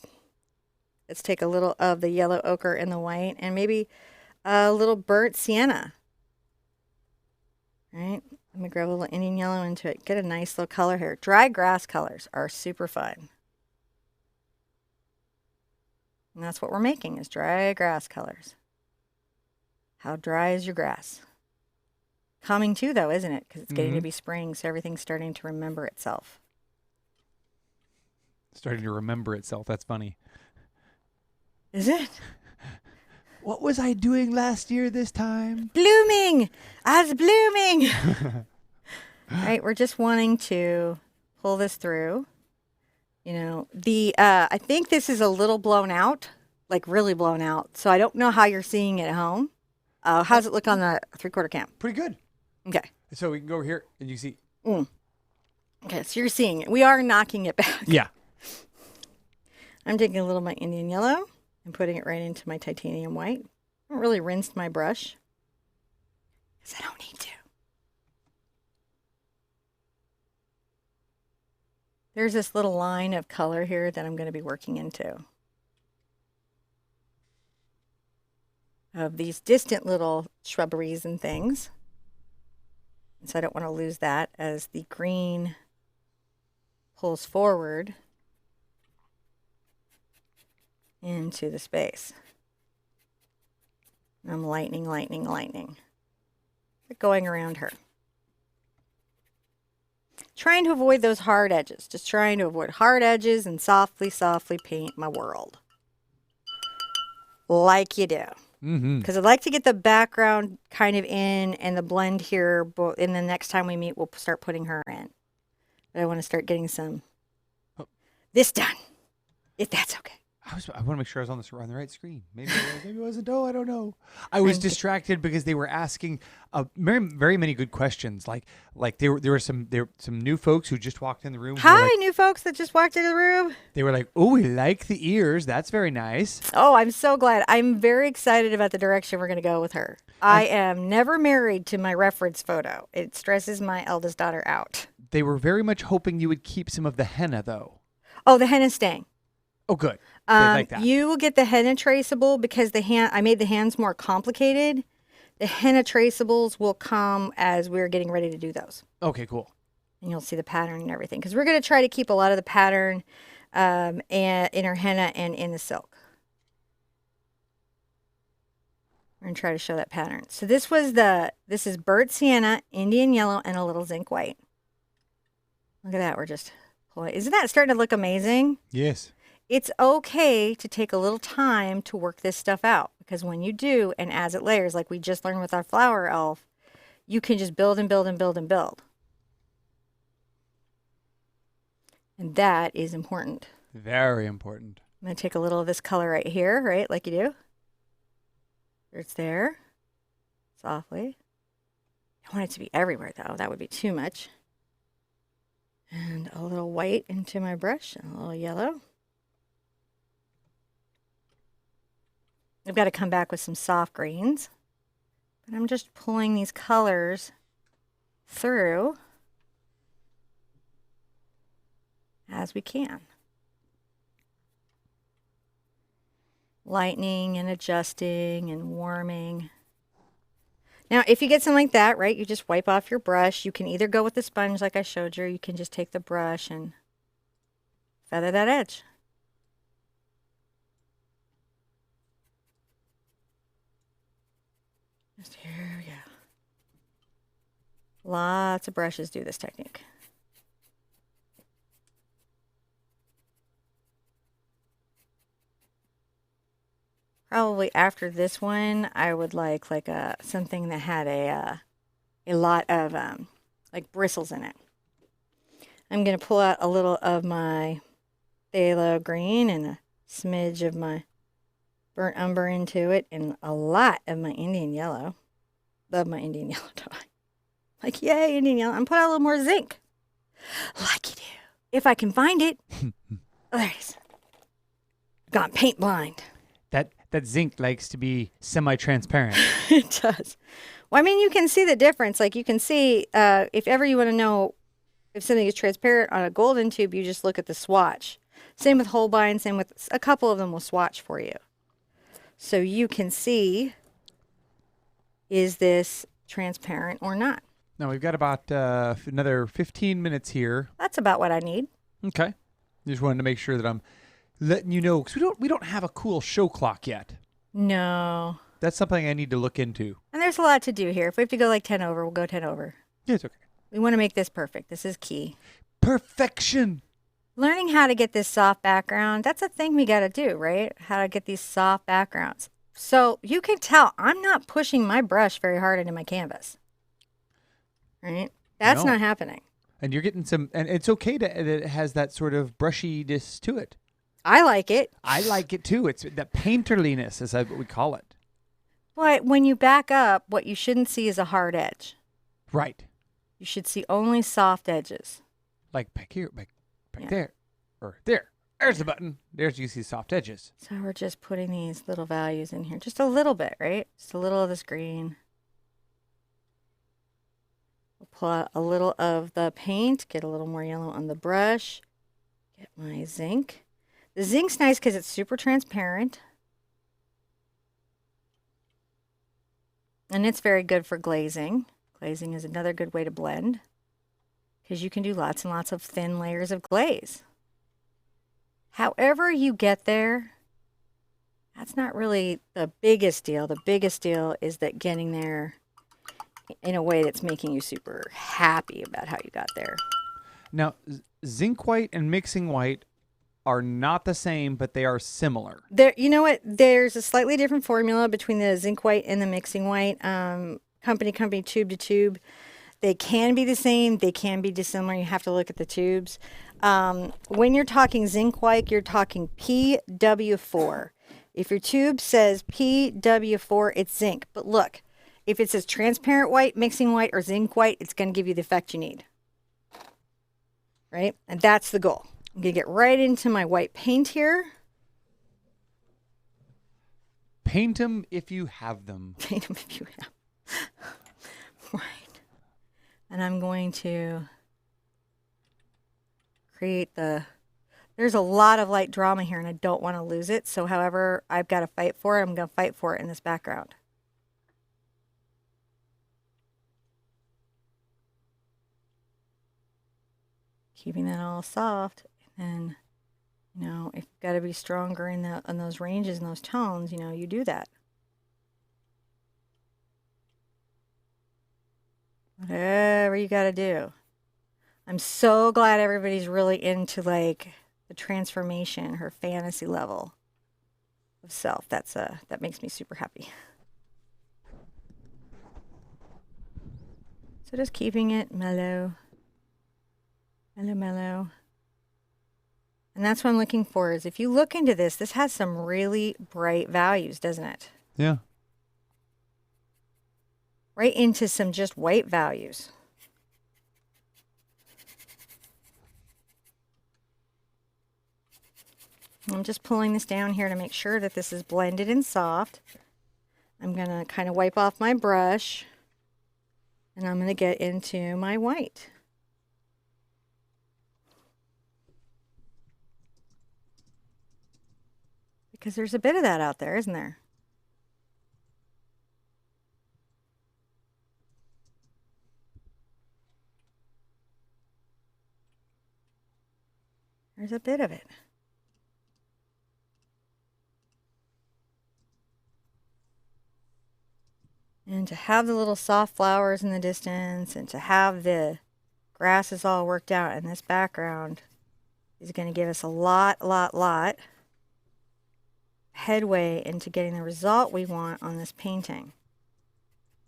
Let's take a little of the yellow ochre and the white, and maybe a little burnt sienna. Right? I'm going to grab a little Indian yellow into it. Get a nice little color here. Dry grass colors are super fun. And that's what we're making, is dry grass colors. How dry is your grass? Coming too, though, isn't it? Because it's getting to be spring, so everything's starting to remember itself. starting to remember itself. That's funny. Is it? What was I doing last year this time? Blooming! I was blooming! Right, we're just wanting to pull this through. You know, I think this is a little blown out, like really blown out. So I don't know how you're seeing it at home. How's it look on the 3/4 cam? Pretty good. Okay. So we can go over here and you see. Okay, so you're seeing it. We are knocking it back. Yeah. I'm taking a little of my Indian yellow and putting it right into my titanium white. I haven't really rinsed my brush because I don't need to. There's this little line of color here that I'm going to be working into. Of these distant little shrubberies and things. And so I don't want to lose that as the green pulls forward into the space. And I'm lightening. Going around her. Trying to avoid those hard edges. Just trying to avoid hard edges and softly paint my world. Like you do. Because I'd like to get the background kind of in and the blend here. And the next time we meet, we'll start putting her in. But I want to start getting this done. If that's okay. I want to make sure I was on the right screen. Maybe it wasn't. Oh, I don't know. I was distracted because they were asking very many good questions. Like there were some new folks who just walked in the room. Hi, new folks that just walked into the room. They were like, "Oh, we like the ears. That's very nice." Oh, I'm so glad. I'm very excited about the direction we're going to go with her. I am never married to my reference photo. It stresses my eldest daughter out. They were very much hoping you would keep some of the henna, though. Oh, the henna's staying. Oh, good. They like that. You will get the henna traceable because I made the hands more complicated. The henna traceables will come as we're getting ready to do those. Okay, cool. And you'll see the pattern and everything. Because we're going to try to keep a lot of the pattern and in our henna and in the silk. We're going to try to show that pattern. So this is burnt sienna, Indian yellow, and a little zinc white. Look at that. We're just pulling. Isn't that starting to look amazing? Yes. It's okay to take a little time to work this stuff out, because when you do, and as it layers, like we just learned with our flower elf, you can just build and build and build and build. And that is important. Very important. I'm going to take a little of this color right here, right, like you do. It's there, softly. I want it to be everywhere, though. That would be too much. And a little white into my brush, and a little yellow. I've got to come back with some soft greens, but I'm just pulling these colors through as we can. Lightening and adjusting and warming. Now, if you get something like that, right, you just wipe off your brush. You can either go with the sponge like I showed you, or you can just take the brush and feather that edge. Just here we go. Lots of brushes do this technique. Probably after this one, I would like a something that had a lot of like bristles in it. I'm gonna pull out a little of my phthalo green and a smidge of my burnt umber into it, and a lot of my Indian yellow. Love my Indian yellow dye. Like, yay, Indian yellow. I'm putting out a little more zinc. Like you do. If I can find it. Oh, there it is. Gone paint blind. That zinc likes to be semi-transparent. It does. Well, I mean, you can see the difference. Like, you can see, if ever you want to know if something is transparent on a golden tube, you just look at the swatch. Same with Holbein, same with a couple of them will swatch for you. So you can see, is this transparent or not? Now we've got about another 15 minutes here. That's about what I need. Okay. Just wanted to make sure that I'm letting you know, because we don't have a cool show clock yet. No. That's something I need to look into. And there's a lot to do here. If we have to go like 10 over, we'll go 10 over. Yeah, it's okay. We want to make this perfect. This is key. Perfection. Learning how to get this soft background, that's a thing we got to do, right? How to get these soft backgrounds. So you can tell I'm not pushing my brush very hard into my canvas. Right? That's not happening. And you're getting some, and it's okay that it has that sort of brushiness to it. I like it. I like it too. It's that painterliness, is what we call it. But when you back up, what you shouldn't see is a hard edge. Right. You should see only soft edges. Like back here, back there, or there. There's the button. There's, you see soft edges. So we're just putting these little values in here. Just a little bit, right? Just a little of this green. We'll pull out a little of the paint, get a little more yellow on the brush, get my zinc. The zinc's nice because it's super transparent. And it's very good for glazing. Glazing is another good way to blend because you can do lots and lots of thin layers of glaze. However you get there, that's not really the biggest deal. The biggest deal is that getting there in a way that's making you super happy about how you got there. Now, zinc white and mixing white are not the same, but they are similar. There, you know what? There's a slightly different formula between the zinc white and the mixing white. Company, tube to tube. They can be the same. They can be dissimilar. You have to look at the tubes. When you're talking zinc white, you're talking PW4. If your tube says PW4, it's zinc. But look, if it says transparent white, mixing white, or zinc white, it's going to give you the effect you need. Right? And that's the goal. I'm going to get right into my white paint here. Paint them if you have them. Paint them if you have. Right. And I'm going to create there's a lot of light drama here and I don't want to lose it. So however I've got to fight for it, I'm going to fight for it in this background. Keeping that all soft. And, you know, if you've got to be stronger in those ranges and those tones, you know, you do that. Whatever you got to do. I'm so glad everybody's really into like the transformation, her fantasy level of self. That makes me super happy. So just keeping it mellow. Mellow. And that's what I'm looking for is if you look into this, this has some really bright values, doesn't it? Yeah. Right into some just white values. I'm just pulling this down here to make sure that this is blended and soft. I'm going to kind of wipe off my brush and I'm going to get into my white. Because there's a bit of that out there, isn't there? There's a bit of it. And to have the little soft flowers in the distance and to have the grasses all worked out in this background is going to give us a lot headway into getting the result we want on this painting.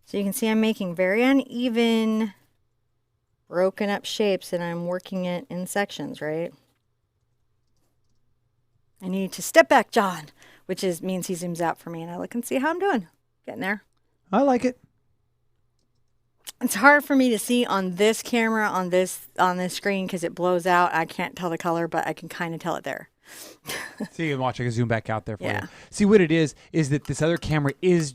So you can see I'm making very uneven, broken up shapes, and I'm working it in sections, right? I need to step back, John, which means he zooms out for me, and I look and see how I'm doing. Getting there. I like it. It's hard for me to see on this camera, on this screen, because it blows out. I can't tell the color, but I can kind of tell it there. See, you can watch. I can zoom back out there for Yeah. you. See, what it is that this other camera is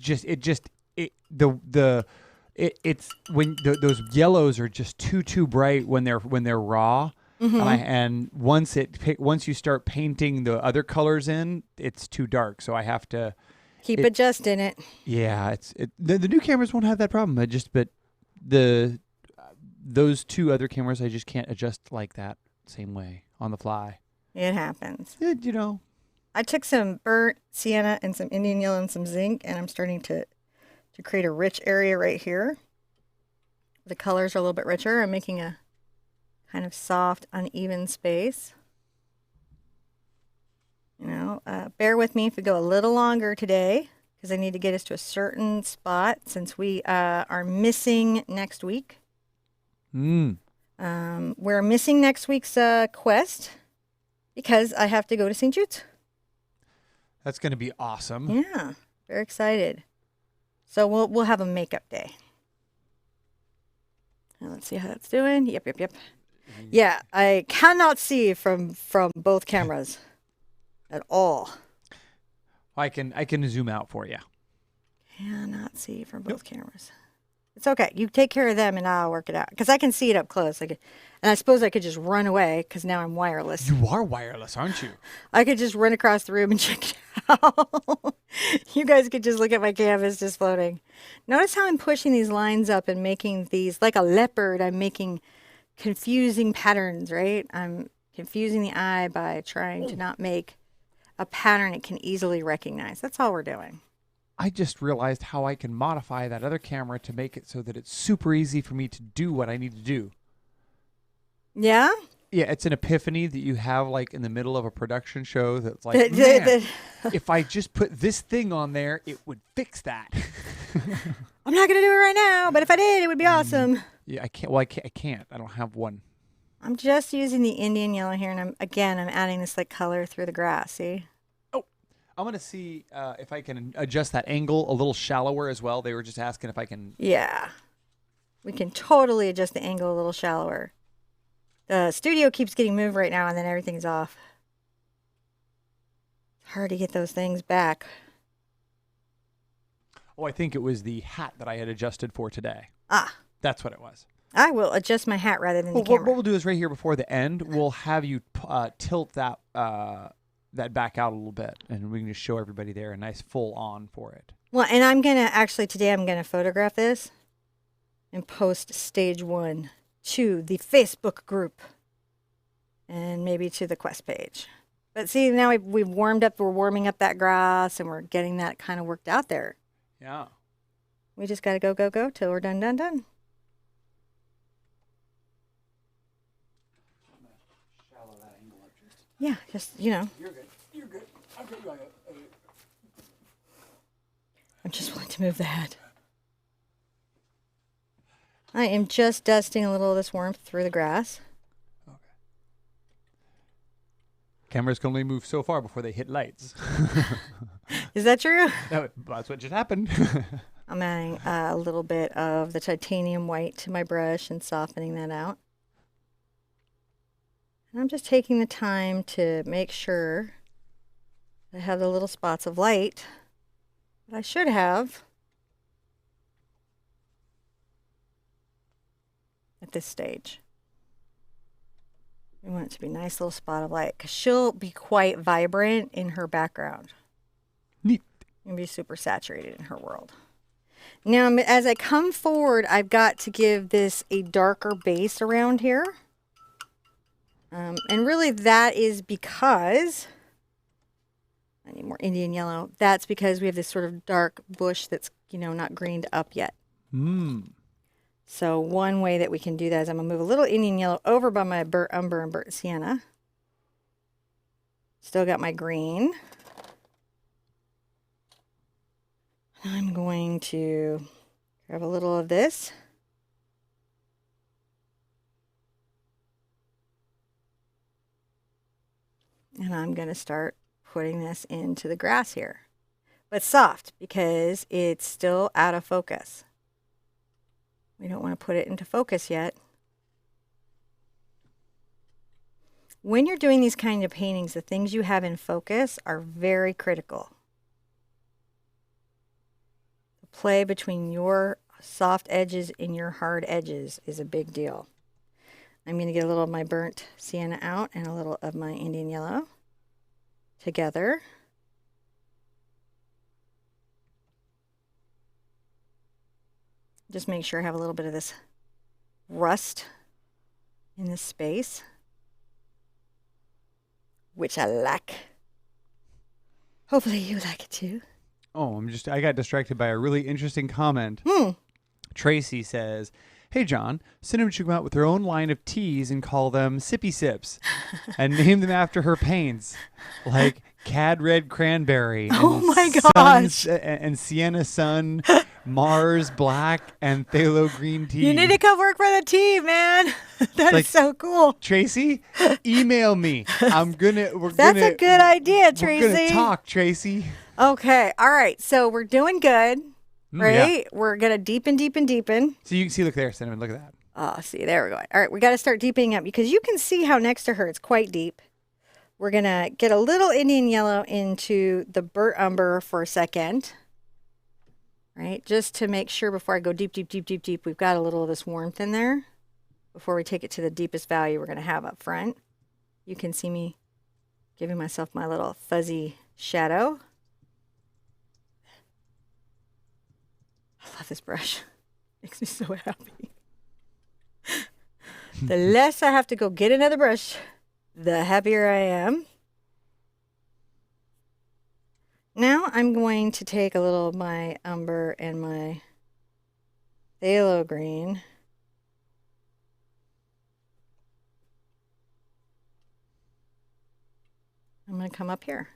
it's when those yellows are just too bright when they're raw. And once you start painting the other colors in, it's too dark. So I have to Keep adjusting it. Yeah, the new cameras won't have that problem. But those two other cameras I just can't adjust like that same way on the fly. It happens. You know. I took some burnt sienna and some Indian yellow and some zinc, and I'm starting to create a rich area right here. The colors are a little bit richer. I'm making a kind of soft, uneven space. You know, bear with me if we go a little longer today, because I need to get us to a certain spot since we are missing next week. We're missing next week's quest because I have to go to St. Jude's. That's going to be awesome. Yeah, very excited. So we'll have a makeup day. Now let's see how that's doing. Yep. Yeah, I cannot see from both cameras at all. I can zoom out for you. Cannot see from both cameras. It's okay. You take care of them and I'll work it out. Because I can see it up close. And I suppose I could just run away because now I'm wireless. You are wireless, aren't you? I could just run across the room and check it out. You guys could just look at my canvas just floating. Notice how I'm pushing these lines up and making these, like a leopard, I'm making confusing patterns, right? I'm confusing the eye by trying to not make a pattern it can easily recognize. That's all we're doing. I just realized how I can modify that other camera to make it so that it's super easy for me to do what I need to do. Yeah? Yeah, it's an epiphany that you have like in the middle of a production show that's like, man, if I just put this thing on there, it would fix that. I'm not going to do it right now, but if I did, it would be awesome. Yeah, I can't. Well, I can't. I don't have one. I'm just using the Indian yellow here, and I'm adding this like color through the grass, see? I'm going to see if I can adjust that angle a little shallower as well. They were just asking if I can. Yeah. We can totally adjust the angle a little shallower. The studio keeps getting moved right now, and then everything's off. It's hard to get those things back. Oh, I think it was the hat that I had adjusted for today. Ah. That's what it was. I will adjust my hat rather than the camera. What we'll do is right here before the end, we'll have you tilt that back out a little bit, and we can just show everybody there a nice full on for it. Well, and I'm going to today I'm going to photograph this and post stage 1 to the Facebook group and maybe to the quest page. But see, now we're warming up that grass and we're getting that kind of worked out there. Yeah. We just got to go till we're done. Yeah, just, You're good. I'm just wanting to move the hat. I am just dusting a little of this warmth through the grass. Okay. Cameras can only move so far before they hit lights. Is that true? That's what just happened. I'm adding a little bit of the titanium white to my brush and softening that out. And I'm just taking the time to make sure I have the little spots of light that I should have at this stage. We want it to be a nice little spot of light because she'll be quite vibrant in her background. Neat. And be super saturated in her world. Now, as I come forward, I've got to give this a darker base around here. And really that is because, I need more Indian yellow. That's because we have this sort of dark bush that's, not greened up yet. So one way that we can do that is I'm going to move a little Indian yellow over by my burnt umber and burnt sienna. Still got my green. I'm going to grab a little of this. And I'm going to start putting this into the grass here. But soft, because it's still out of focus. We don't want to put it into focus yet. When you're doing these kind of paintings, the things you have in focus are very critical. The play between your soft edges and your hard edges is a big deal. I'm going to get a little of my burnt sienna out and a little of my Indian yellow together. Just make sure I have a little bit of this rust in this space, which I like. Hopefully you like it too. Oh, I got distracted by a really interesting comment. Tracy says, "Hey, John, Cinnamon should come out with her own line of teas and call them Sippy Sips and name them after her paints, like Cad Red Cranberry. Oh my gosh. And Sienna Sun, Mars Black, and Phthalo Green Tea." You need to come work for the team, man. That is so cool. Tracy, email me. That's a good idea, Tracy. We're going to talk, Tracy. Okay. All right. So we're doing good. Right? Yeah. We're going to deepen. So you can see, look there, Cinnamon, look at that. Oh, see, there we go. All right, we got to start deepening up because you can see how next to her it's quite deep. We're going to get a little Indian yellow into the burnt umber for a second. Right? Just to make sure before I go deep, we've got a little of this warmth in there before we take it to the deepest value we're going to have up front. You can see me giving myself my little fuzzy shadow. I love this brush. Makes me so happy. The less I have to go get another brush, the happier I am. Now I'm going to take a little of my umber and my phthalo green. I'm going to come up here.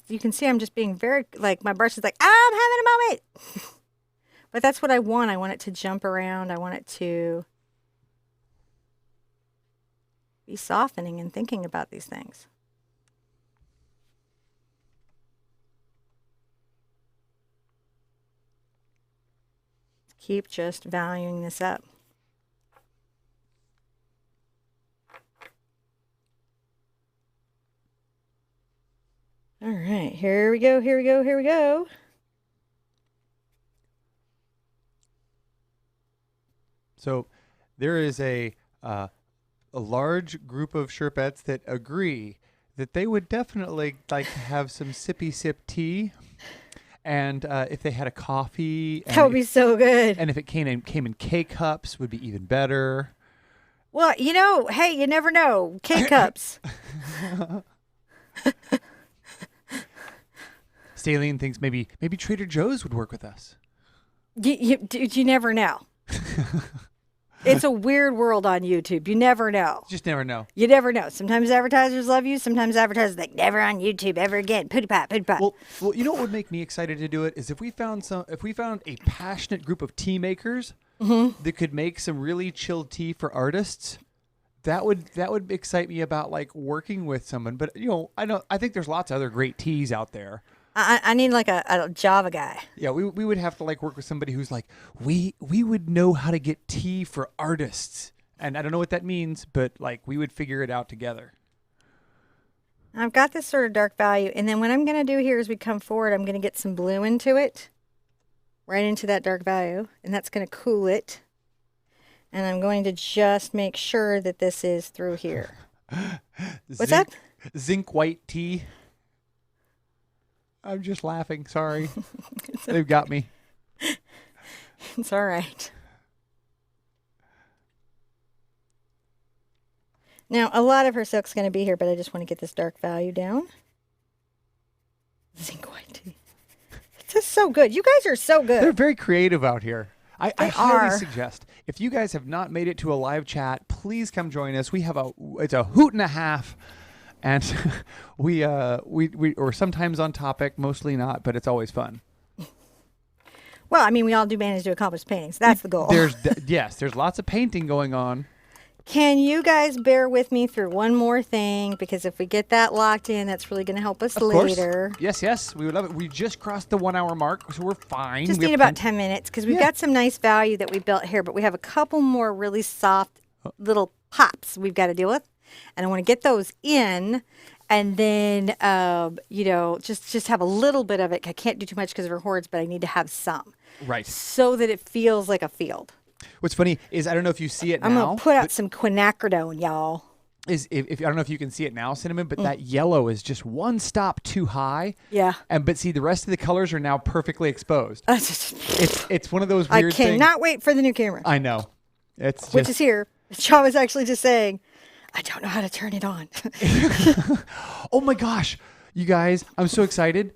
You can see I'm just being very, like, my brush is like, I'm having a moment. But that's what I want. I want it to jump around. I want it to be softening and thinking about these things. Keep just valuing this up. All right, here we go. So there is a large group of Sherpettes that agree that they would definitely like to have some sippy sip tea. And if they had a coffee. That would be so good. And if it came in K-cups, would be even better. Well, hey, you never know. K-cups. Stallion thinks maybe Trader Joe's would work with us. You never know. It's a weird world on YouTube. You never know. Just never know. You never know. Sometimes advertisers love you. Sometimes advertisers like never on YouTube ever again. Pooty pot. Well, you know what would make me excited to do it is if we found a passionate group of tea makers that could make some really chilled tea for artists. That would excite me about like working with someone. But I think there's lots of other great teas out there. I need like a Java guy. Yeah, we would have to like work with somebody who's like, we would know how to get tea for artists. And I don't know what that means, but like we would figure it out together. I've got this sort of dark value. And then what I'm going to do here as we come forward, I'm going to get some blue into it. Right into that dark value. And that's going to cool it. And I'm going to just make sure that this is through here. What's that? Zinc white tea. I'm just laughing. Sorry. They've got me. It's all right. Now, a lot of her silk's going to be here, but I just want to get this dark value down. Zinc white tea. It's just so good. You guys are so good. They're very creative out here. I highly are. suggest, if you guys have not made it to a live chat, please come join us. It's a hoot and a half. and we or sometimes on topic, mostly not, but it's always fun. Well, I mean, we all do manage to accomplish paintings. That's the goal. Yes, there's lots of painting going on. Can you guys bear with me through one more thing? Because if we get that locked in, that's really going to help us Of course. later. Yes, we would love it. We just crossed the 1 hour mark, so we're fine. Just We need have about 10 minutes because we've Yeah. got some nice value that we built here, but we have a couple more really soft little pops we've got to deal with. And I want to get those in and then, just have a little bit of it. I can't do too much because of our hordes, but I need to have some. Right. So that it feels like a field. What's funny is I don't know if you see it I'm now. going to put out some quinacridone, y'all. If I don't know if you can see it now, Cinnamon, but that yellow is just one stop too high. Yeah. But see, the rest of the colors are now perfectly exposed. It's one of those I weird things. cannot wait for the new camera. I know. It's Which just, is here. Shaw was actually just saying, I don't know how to turn it on. oh my gosh, you guys, I'm so excited.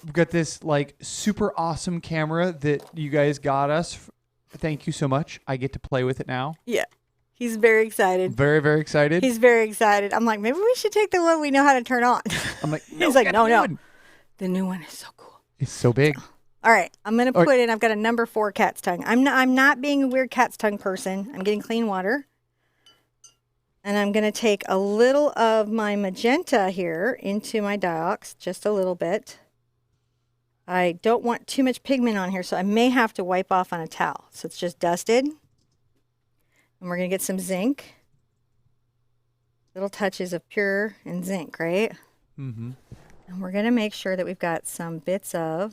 We've got this like super awesome camera that you guys got us. Thank you so much. I get to play with it now. Yeah. He's very excited. Very, very excited. He's very excited. I'm like, maybe we should take the one we know how to turn on. I'm like, He's like, no. one. The new one is so cool. It's so big. All right. I'm going to put in, I've got a number 4 cat's tongue. I'm not being a weird cat's tongue person. I'm getting clean water. And I'm going to take a little of my magenta here into my diox, just a little bit. I don't want too much pigment on here, so I may have to wipe off on a towel. So it's just dusted. And we're going to get some zinc. Little touches of pure and zinc, right? Mm-hmm. And we're going to make sure that we've got some bits of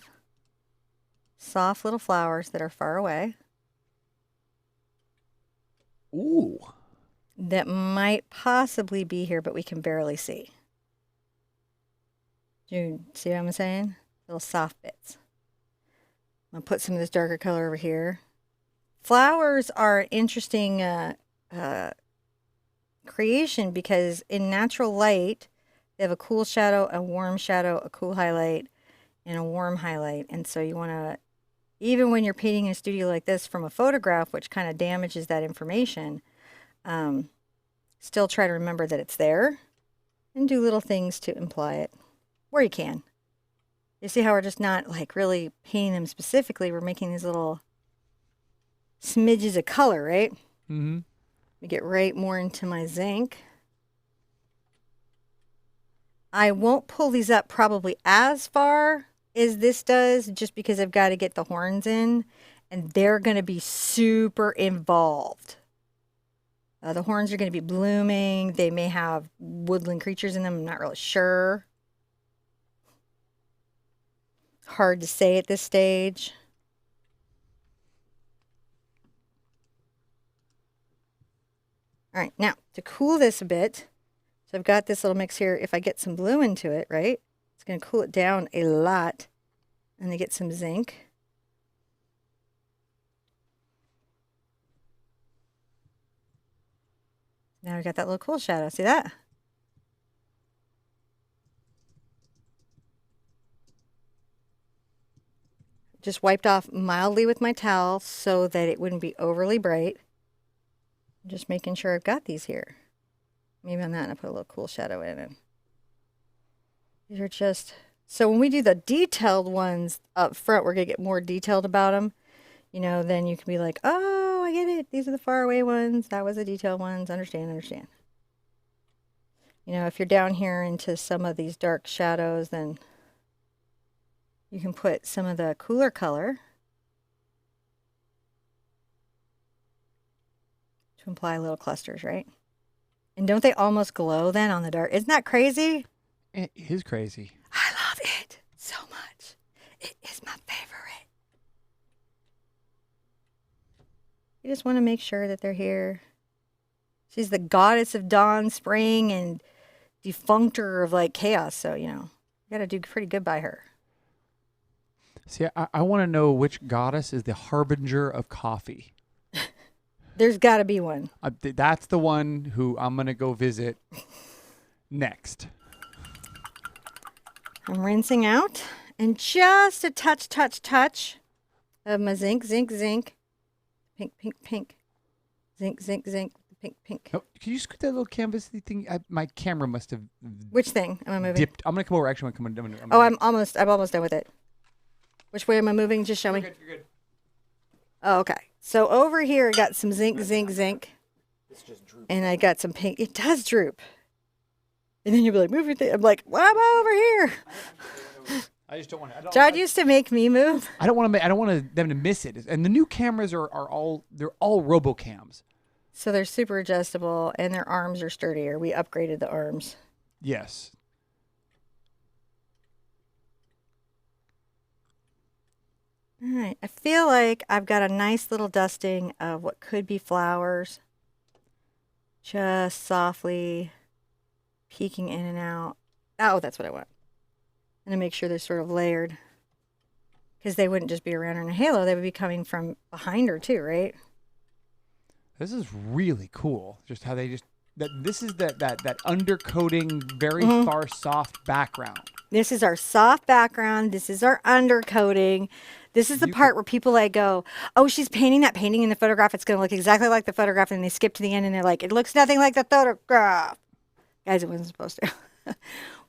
soft little flowers that are far away. Ooh. That might possibly be here, but we can barely see. Do you see what I'm saying? Little soft bits. I'm going to put some of this darker color over here. Flowers are an interesting creation because in natural light, they have a cool shadow, a warm shadow, a cool highlight, and a warm highlight. And so you want to, even when you're painting in a studio like this from a photograph, which kind of damages that information, still try to remember that it's there and do little things to imply it where you can. You see how we're just not like really painting them specifically. We're making these little smidges of color, right? Mm-hmm. We get right more into my zinc. I won't pull these up probably as far as this does just because I've got to get the horns in and they're going to be super involved. The horns are going to be blooming. They may have woodland creatures in them. I'm not really sure. Hard to say at this stage. All right, now to cool this a bit, so I've got this little mix here. If I get some blue into it, right, it's going to cool it down a lot. And then get some zinc. Now we got that little cool shadow. See that? Just wiped off mildly with my towel so that it wouldn't be overly bright. Just making sure I've got these here. Maybe on that and I put a little cool shadow in it. These are just, so when we do the detailed ones up front, we're going to get more detailed about them. You know, then you can be like, oh, I get it. These are the far away ones. That was the detailed ones. Understand. You know, if you're down here into some of these dark shadows, then you can put some of the cooler color to imply little clusters, right? And don't they almost glow then on the dark? Isn't that crazy? It is crazy. I love it so much. It is my favorite. You just want to make sure that they're here. She's the goddess of dawn, spring, and defunctor of like chaos. So, you know, you got to do pretty good by her. See, I want to know which goddess is the harbinger of coffee. There's got to be one. That's the one who I'm going to go visit next. I'm rinsing out. And just a touch of my zinc. Pink. Zinc. Pink, pink. Oh, can you scoot that little canvas thing? My camera must have Which thing am I moving? dipped. I'm gonna come over. Actually, I'm gonna Oh, I'm almost done with it. Which way am I moving? Just show me. You're good. Oh, okay. So over here, I got some zinc. It's just drooping. And I got some pink. It does droop. And then you'll be like, move your thing. I'm like, well, I'm over here. I just don't want to. John used to make me move. I don't want them to miss it. And the new cameras are all RoboCams. So they're super adjustable, and their arms are sturdier. We upgraded the arms. Yes. All right. I feel like I've got a nice little dusting of what could be flowers. Just softly peeking in and out. Oh, that's what I want. And to make sure they're sort of layered. Because they wouldn't just be around her in a halo. They would be coming from behind her too, right? This is really cool. Just how they this is that undercoating, very far soft background. This is our soft background. This is our undercoating. This is the part where people like go, oh, she's painting that painting in the photograph. It's going to look exactly like the photograph. And they skip to the end and they're like, it looks nothing like the photograph. Guys, it wasn't supposed to.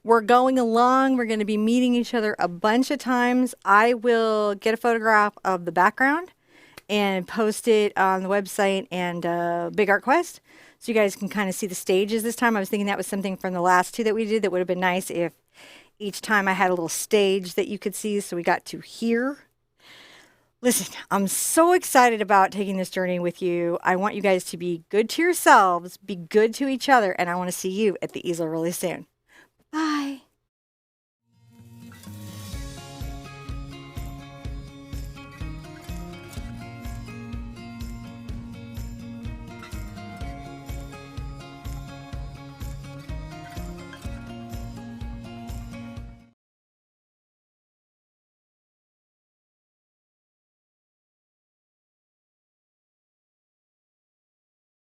We're going along. We're going to be meeting each other a bunch of times. I will get a photograph of the background and post it on the website and Big Art Quest. So you guys can kind of see the stages this time. I was thinking that was something from the last two that we did that would have been nice if each time I had a little stage that you could see so we got to hear. Listen, I'm so excited about taking this journey with you. I want you guys to be good to yourselves, be good to each other, and I want to see you at the easel really soon.